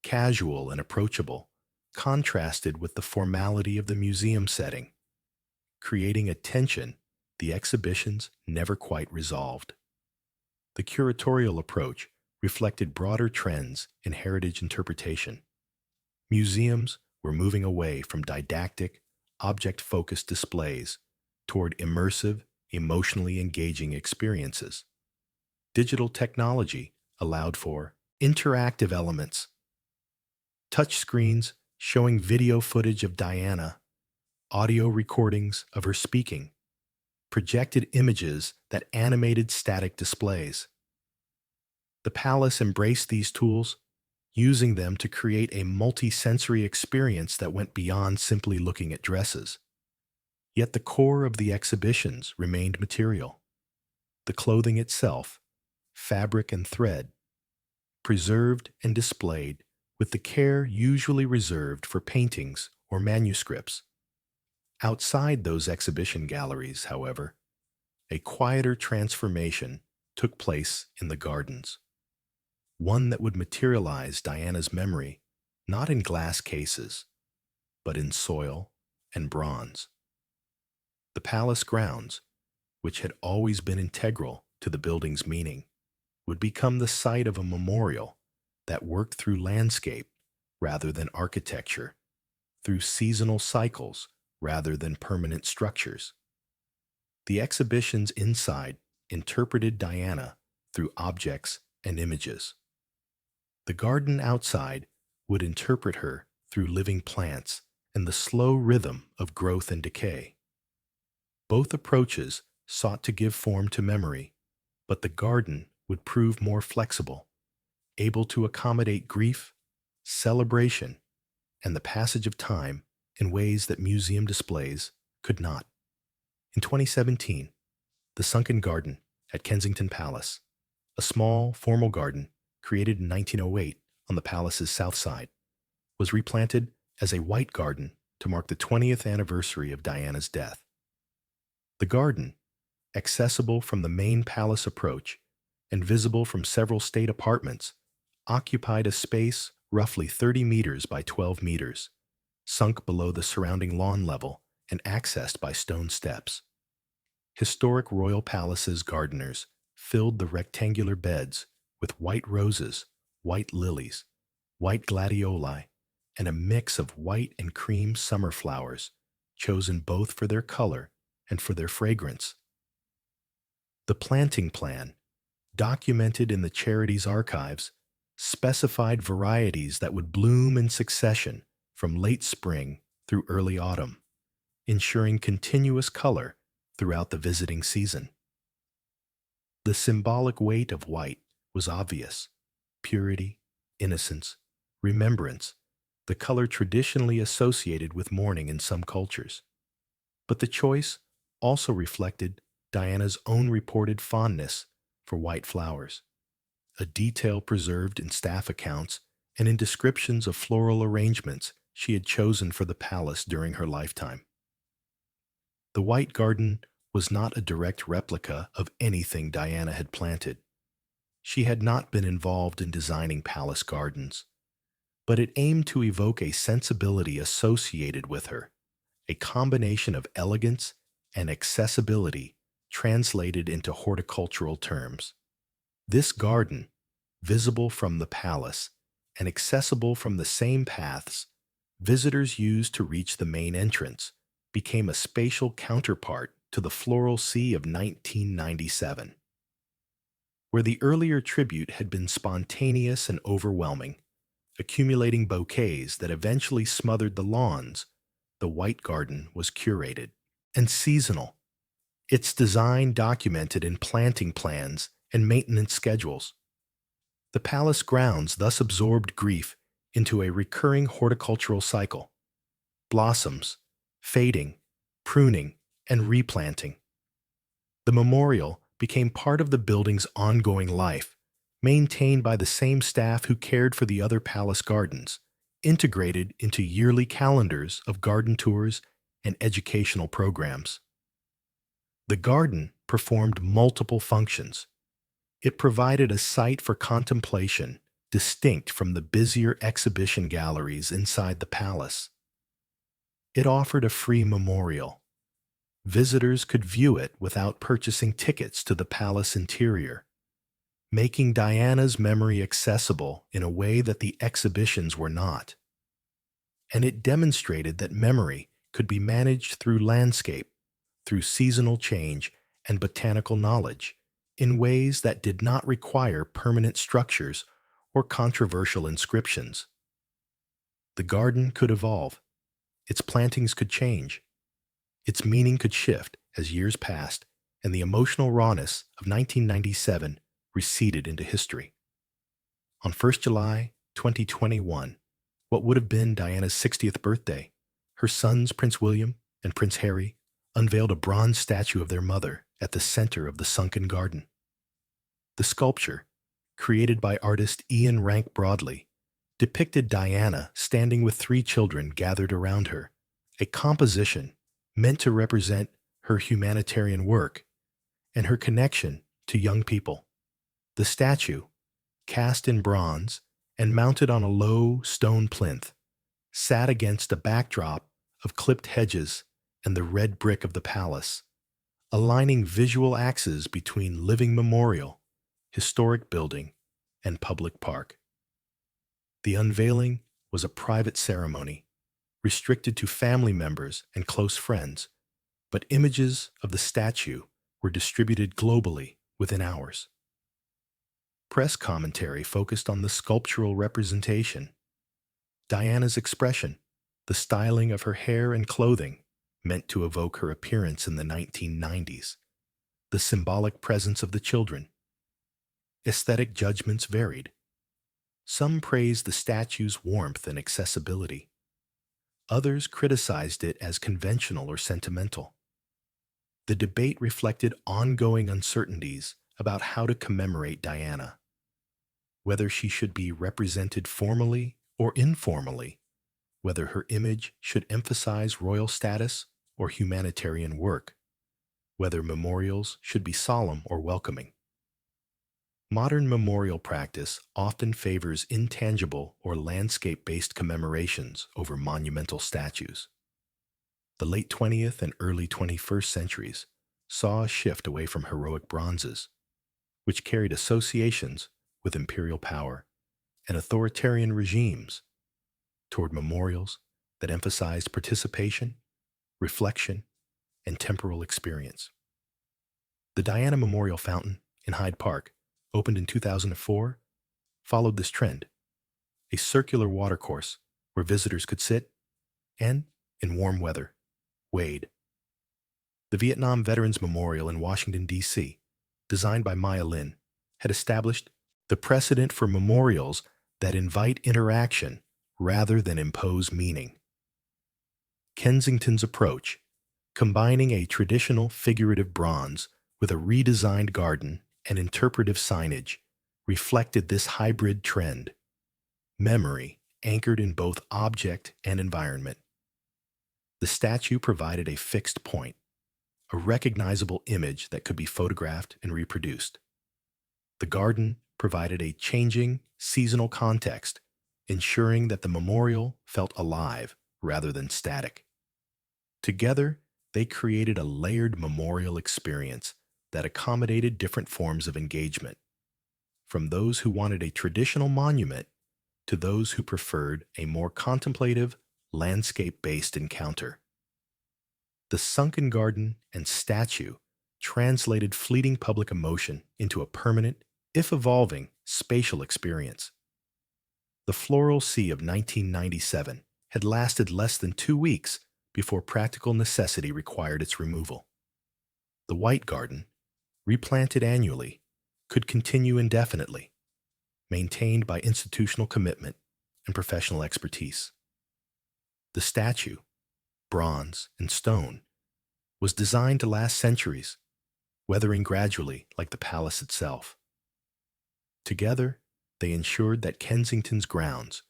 casual and approachable, contrasted with the formality of the museum setting, creating a tension the exhibitions never quite resolved. The curatorial approach reflected broader trends in heritage interpretation. Museums were moving away from didactic, object-focused displays toward immersive, emotionally engaging experiences. Digital technology allowed for interactive elements, touchscreens showing video footage of Diana, audio recordings of her speaking, projected images that animated static displays. The palace embraced these tools, using them to create a multi-sensory experience that went beyond simply looking at dresses. Yet the core of the exhibitions remained material. The clothing itself, fabric and thread, preserved and displayed with the care usually reserved for paintings or manuscripts. Outside those exhibition galleries, however, a quieter transformation took place in the gardens, one that would materialize Diana's memory not in glass cases, but in soil and bronze. The palace grounds, which had always been integral to the building's meaning, would become the site of a memorial that worked through landscape rather than architecture, through seasonal cycles rather than permanent structures. The exhibitions inside interpreted Diana through objects and images. The garden outside would interpret her through living plants and the slow rhythm of growth and decay. Both approaches sought to give form to memory, but the garden would prove more flexible, able to accommodate grief, celebration, and the passage of time in ways that museum displays could not. In 2017, the Sunken Garden at Kensington Palace, a small, formal garden created in 1908 on the palace's south side, was replanted as a white garden to mark the 20th anniversary of Diana's death. The garden, accessible from the main palace approach and visible from several state apartments, occupied a space roughly 30 meters by 12 meters, sunk below the surrounding lawn level and accessed by stone steps. Historic royal palaces' gardeners filled the rectangular beds with white roses, white lilies, white gladioli, and a mix of white and cream summer flowers, chosen both for their color and for their fragrance. The planting plan, documented in the charity's archives, specified varieties that would bloom in succession from late spring through early autumn, ensuring continuous color throughout the visiting season. The symbolic weight of white was obvious: purity, innocence, remembrance, the color traditionally associated with mourning in some cultures. But the choice also reflected Diana's own reported fondness for white flowers, a detail preserved in staff accounts and in descriptions of floral arrangements she had chosen for the palace during her lifetime. The White Garden was not a direct replica of anything Diana had planted. She had not been involved in designing palace gardens, but it aimed to evoke a sensibility associated with her, a combination of elegance and accessibility translated into horticultural terms. This garden, visible from the palace and accessible from the same paths visitors used to reach the main entrance, became a spatial counterpart to the floral sea of 1997. Where the earlier tribute had been spontaneous and overwhelming, accumulating bouquets that eventually smothered the lawns, the White Garden was curated and seasonal, its design documented in planting plans and maintenance schedules. The palace grounds thus absorbed grief into a recurring horticultural cycle: blossoms, fading, pruning, and replanting. The memorial became part of the building's ongoing life, maintained by the same staff who cared for the other palace gardens, integrated into yearly calendars of garden tours and educational programs. The garden performed multiple functions. It provided a site for contemplation distinct from the busier exhibition galleries inside the palace. It offered a free memorial. Visitors could view it without purchasing tickets to the palace interior, making Diana's memory accessible in a way that the exhibitions were not. And it demonstrated that memory could be managed through landscape, through seasonal change and botanical knowledge, in ways that did not require permanent structures or controversial inscriptions. The garden could evolve. Its plantings could change. Its meaning could shift as years passed, and the emotional rawness of 1997 receded into history. On 1st July 2021, what would have been Diana's 60th birthday, her sons Prince William and Prince Harry unveiled a bronze statue of their mother at the center of the sunken garden. The sculpture, created by artist Ian Rank Broadley, depicted Diana standing with three children gathered around her, a composition meant to represent her humanitarian work and her connection to young people. The statue, cast in bronze and mounted on a low stone plinth, sat against a backdrop of clipped hedges and the red brick of the palace, aligning visual axes between living memorial, historic building, and public park. The unveiling was a private ceremony, restricted to family members and close friends, but images of the statue were distributed globally within hours. Press commentary focused on the sculptural representation. Diana's expression, the styling of her hair and clothing, meant to evoke her appearance in the 1990s, the symbolic presence of the children. Aesthetic judgments varied. Some praised the statue's warmth and accessibility. Others criticized it as conventional or sentimental. The debate reflected ongoing uncertainties about how to commemorate Diana, whether she should be represented formally or informally, whether her image should emphasize royal status or humanitarian work, whether memorials should be solemn or welcoming. Modern memorial practice often favors intangible or landscape-based commemorations over monumental statues. The late 20th and early 21st centuries saw a shift away from heroic bronzes, which carried associations with imperial power and authoritarian regimes, toward memorials that emphasized participation, reflection, and temporal experience. The Diana Memorial Fountain in Hyde Park, opened in 2004, followed this trend: a circular watercourse where visitors could sit and, in warm weather, wade. The Vietnam Veterans Memorial in Washington, D.C., designed by Maya Lin, had established the precedent for memorials that invite interaction rather than impose meaning. Kensington's approach, combining a traditional figurative bronze with a redesigned garden and interpretive signage, reflected this hybrid trend: memory anchored in both object and environment. The statue provided a fixed point, a recognizable image that could be photographed and reproduced. The garden provided a changing, seasonal context, ensuring that the memorial felt alive rather than static. Together, they created a layered memorial experience that accommodated different forms of engagement. from those who wanted a traditional monument to those who preferred a more contemplative, landscape-based encounter. The sunken garden and statue translated fleeting public emotion into a permanent, if evolving, spatial experience. The floral sea of 1997 had lasted less than 2 weeks before practical necessity required its removal. The White Garden, replanted annually, could continue indefinitely, maintained by institutional commitment and professional expertise. The statue, bronze and stone, was designed to last centuries, weathering gradually like the palace itself. Together, they ensured that Kensington's grounds,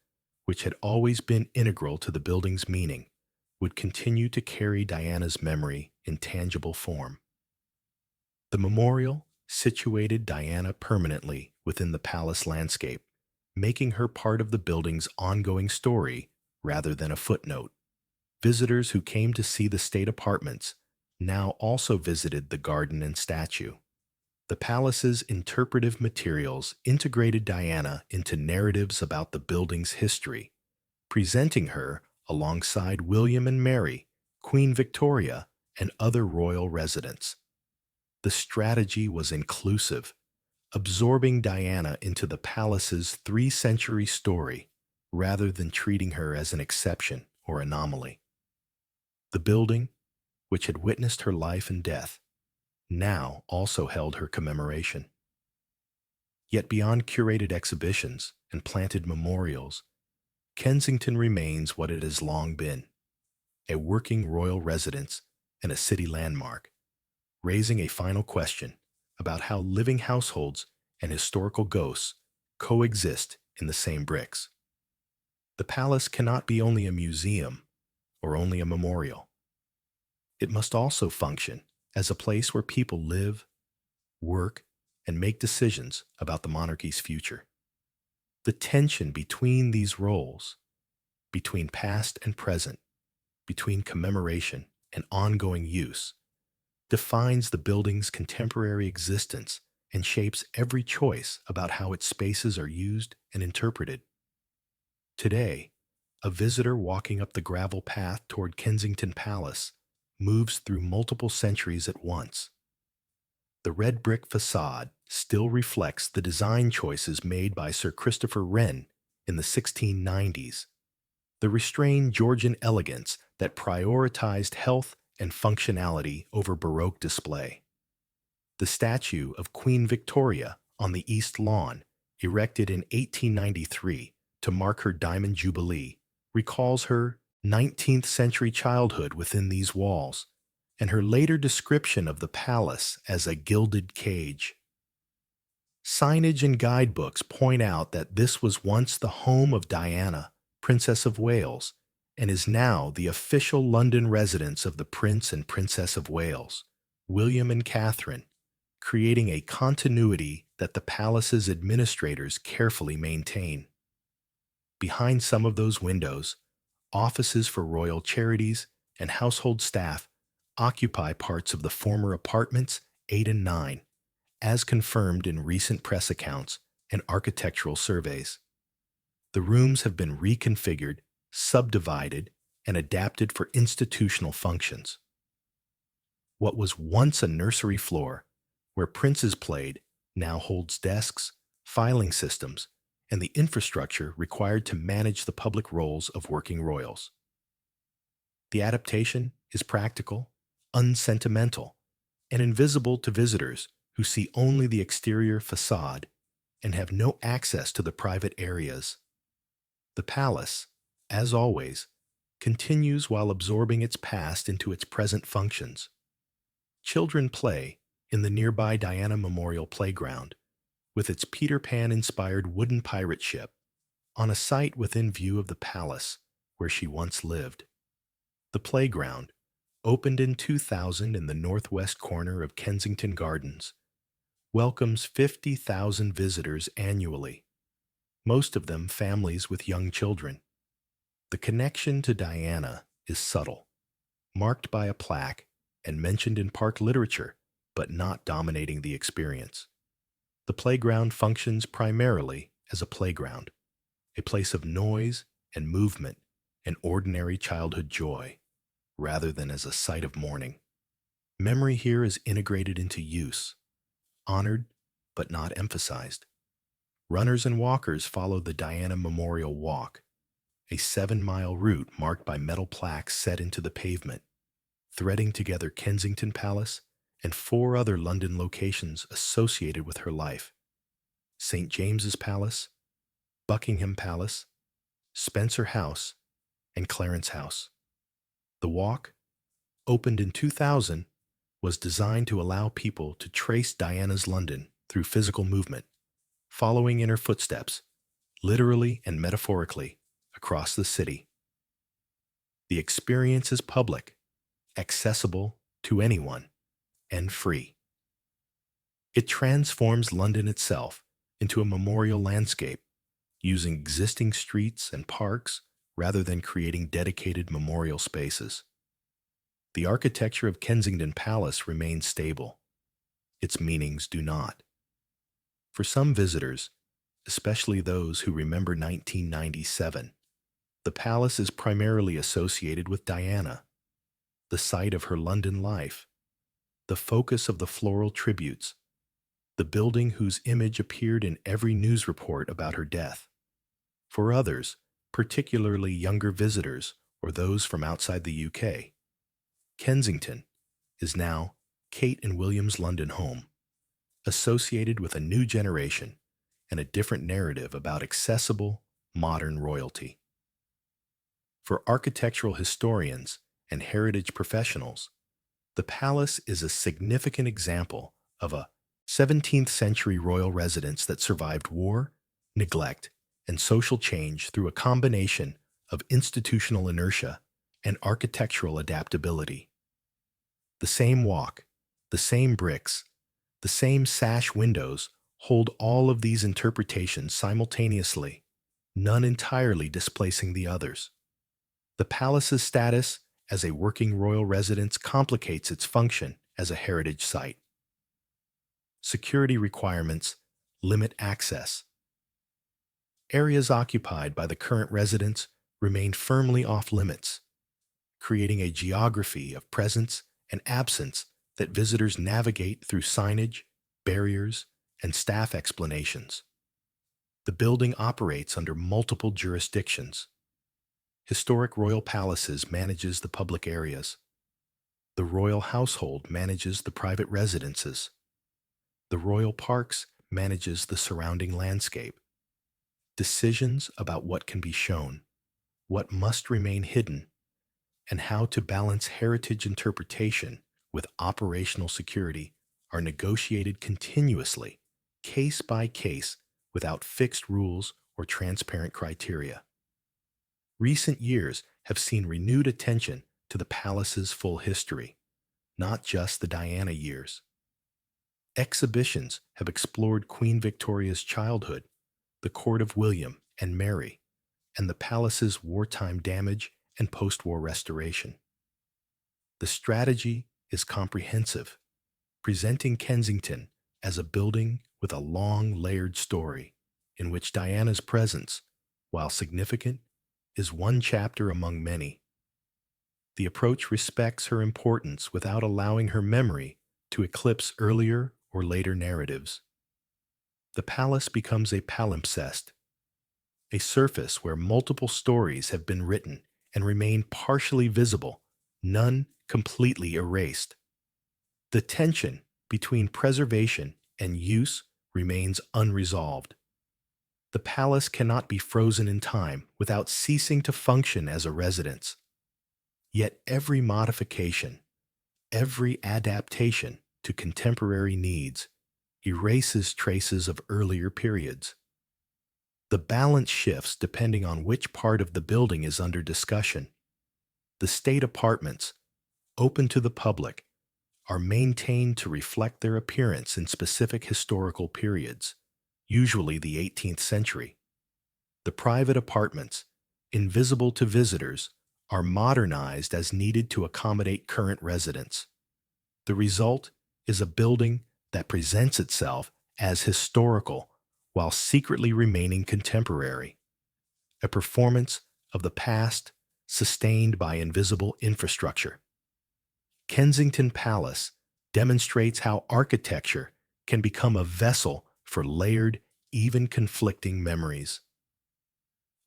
which had always been integral to the building's meaning, would continue to carry Diana's memory in tangible form. The memorial situated Diana permanently within the palace landscape, making her part of the building's ongoing story rather than a footnote. Visitors who came to see the state apartments now also visited the garden and statue. The palace's interpretive materials integrated Diana into narratives about the building's history, presenting her alongside William and Mary, Queen Victoria, and other royal residents. The strategy was inclusive, absorbing Diana into the palace's 3-century story rather than treating her as an exception or anomaly. The building, which had witnessed her life and death, now also held her commemoration. Yet beyond curated exhibitions and planted memorials, Kensington remains what it has long been, a working royal residence and a city landmark, raising a final question about how living households and historical ghosts coexist in the same bricks. The palace cannot be only a museum or only a memorial. It must also function as a place where people live, work, and make decisions about the monarchy's future. The tension between these roles, between past and present, between commemoration and ongoing use, defines the building's contemporary existence and shapes every choice about how its spaces are used and interpreted. Today, a visitor walking up the gravel path toward Kensington Palace moves through multiple centuries at once. The red brick facade still reflects the design choices made by Sir Christopher Wren in the 1690s, the restrained Georgian elegance that prioritized health and functionality over Baroque display. The statue of Queen Victoria on the East Lawn, erected in 1893 to mark her Diamond Jubilee, recalls her 19th century childhood within these walls, and her later description of the palace as a gilded cage. Signage and guidebooks point out that this was once the home of Diana, Princess of Wales, and is now the official London residence of the Prince and Princess of Wales, William and Catherine, creating a continuity that the palace's administrators carefully maintain. Behind some of those windows, offices for royal charities and household staff occupy parts of the former apartments 8 and 9, as confirmed in recent press accounts and architectural surveys. The rooms have been reconfigured, subdivided, and adapted for institutional functions. What was once a nursery floor, where princes played, now holds desks, filing systems, and the infrastructure required to manage the public roles of working royals. The adaptation is practical, unsentimental, and invisible to visitors who see only the exterior facade and have no access to the private areas. The palace, as always, continues while absorbing its past into its present functions. Children play in the nearby Diana Memorial Playground, with its Peter Pan-inspired wooden pirate ship, on a site within view of the palace where she once lived. The playground, opened in 2000 in the northwest corner of Kensington Gardens, welcomes 50,000 visitors annually, most of them families with young children. The connection to Diana is subtle, marked by a plaque and mentioned in park literature, but not dominating the experience. The playground functions primarily as a playground, a place of noise and movement and ordinary childhood joy, rather than as a site of mourning. Memory here is integrated into use, honored but not emphasized. Runners and walkers follow the Diana Memorial Walk, a 7-mile route marked by metal plaques set into the pavement, threading together Kensington Palace and 4 other London locations associated with her life: St. James's Palace, Buckingham Palace, Spencer House, and Clarence House. The walk, opened in 2000, was designed to allow people to trace Diana's London through physical movement, following in her footsteps, literally and metaphorically, across the city. The experience is public, accessible to anyone, and free. It transforms London itself into a memorial landscape, using existing streets and parks rather than creating dedicated memorial spaces. The architecture of Kensington Palace remains stable. Its meanings do not. For some visitors, especially those who remember 1997, the palace is primarily associated with Diana, the site of her London life, the focus of the floral tributes, the building whose image appeared in every news report about her death. For others, particularly younger visitors or those from outside the UK, Kensington is now Kate and William's London home, associated with a new generation and a different narrative about accessible, modern royalty. For architectural historians and heritage professionals, the palace is a significant example of a 17th century royal residence that survived war, neglect, and social change through a combination of institutional inertia and architectural adaptability. The same walk, the same bricks, the same sash windows hold all of these interpretations simultaneously, none entirely displacing the others. The palace's status as a working royal residence complicates its function as a heritage site. Security requirements limit access. Areas occupied by the current residents remain firmly off limits, creating a geography of presence and absence that visitors navigate through signage, barriers, and staff explanations. The building operates under multiple jurisdictions. Historic Royal Palaces manages the public areas. The Royal Household manages the private residences. The Royal Parks manages the surrounding landscape. Decisions about what can be shown, what must remain hidden, and how to balance heritage interpretation with operational security are negotiated continuously, case by case, without fixed rules or transparent criteria. Recent years have seen renewed attention to the palace's full history, not just the Diana years. Exhibitions have explored Queen Victoria's childhood, the court of William and Mary, and the palace's wartime damage and post-war restoration. The strategy is comprehensive, presenting Kensington as a building with a long, layered story in which Diana's presence, while significant, is one chapter among many. The approach respects her importance without allowing her memory to eclipse earlier or later narratives. The palace becomes a palimpsest, a surface where multiple stories have been written and remain partially visible, none completely erased. The tension between preservation and use remains unresolved. The palace cannot be frozen in time without ceasing to function as a residence. Yet every modification, every adaptation to contemporary needs erases traces of earlier periods. The balance shifts depending on which part of the building is under discussion. The state apartments, open to the public, are maintained to reflect their appearance in specific historical periods, usually the 18th century. The private apartments, invisible to visitors, are modernized as needed to accommodate current residents. The result is a building that presents itself as historical while secretly remaining contemporary, a performance of the past sustained by invisible infrastructure. Kensington Palace demonstrates how architecture can become a vessel for layered, even conflicting memories.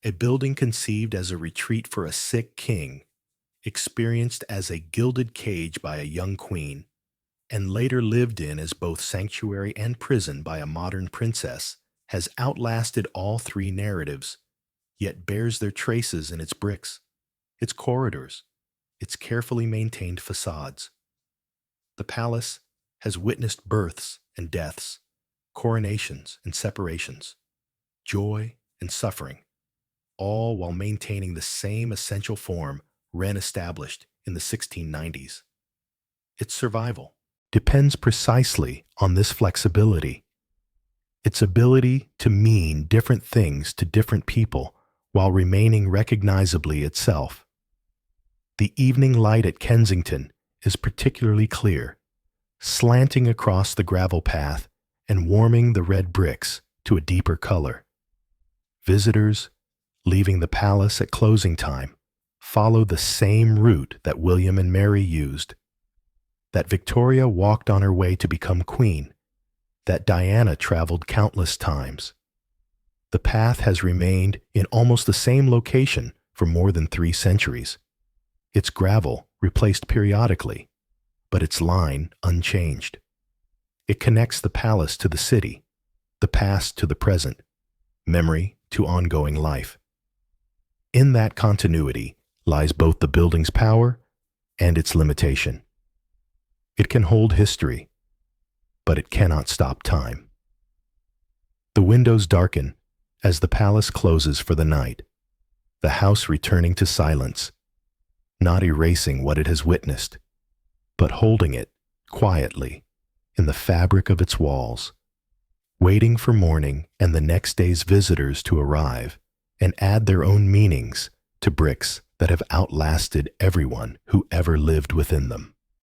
A building conceived as a retreat for a sick king, experienced as a gilded cage by a young queen, and later lived in as both sanctuary and prison by a modern princess, has outlasted all three narratives, yet bears their traces in its bricks, its corridors, its carefully maintained facades. The palace has witnessed births and deaths, coronations and separations, joy and suffering, all while maintaining the same essential form Wren established in the 1690s. Its survival depends precisely on this flexibility, its ability to mean different things to different people while remaining recognizably itself. The evening light at Kensington is particularly clear, slanting across the gravel path and warming the red bricks to a deeper color. Visitors, leaving the palace at closing time, follow the same route that William and Mary used, that Victoria walked on her way to become queen, that Diana traveled countless times. The path has remained in almost the same location for more than 3 centuries. Its gravel replaced periodically, but its line unchanged. It connects the palace to the city, the past to the present, memory to ongoing life. In that continuity lies both the building's power and its limitation. It can hold history, but it cannot stop time. The windows darken as the palace closes for the night, the house returning to silence, not erasing what it has witnessed, but holding it quietly in the fabric of its walls, waiting for morning and the next day's visitors to arrive and add their own meanings to bricks that have outlasted everyone who ever lived within them.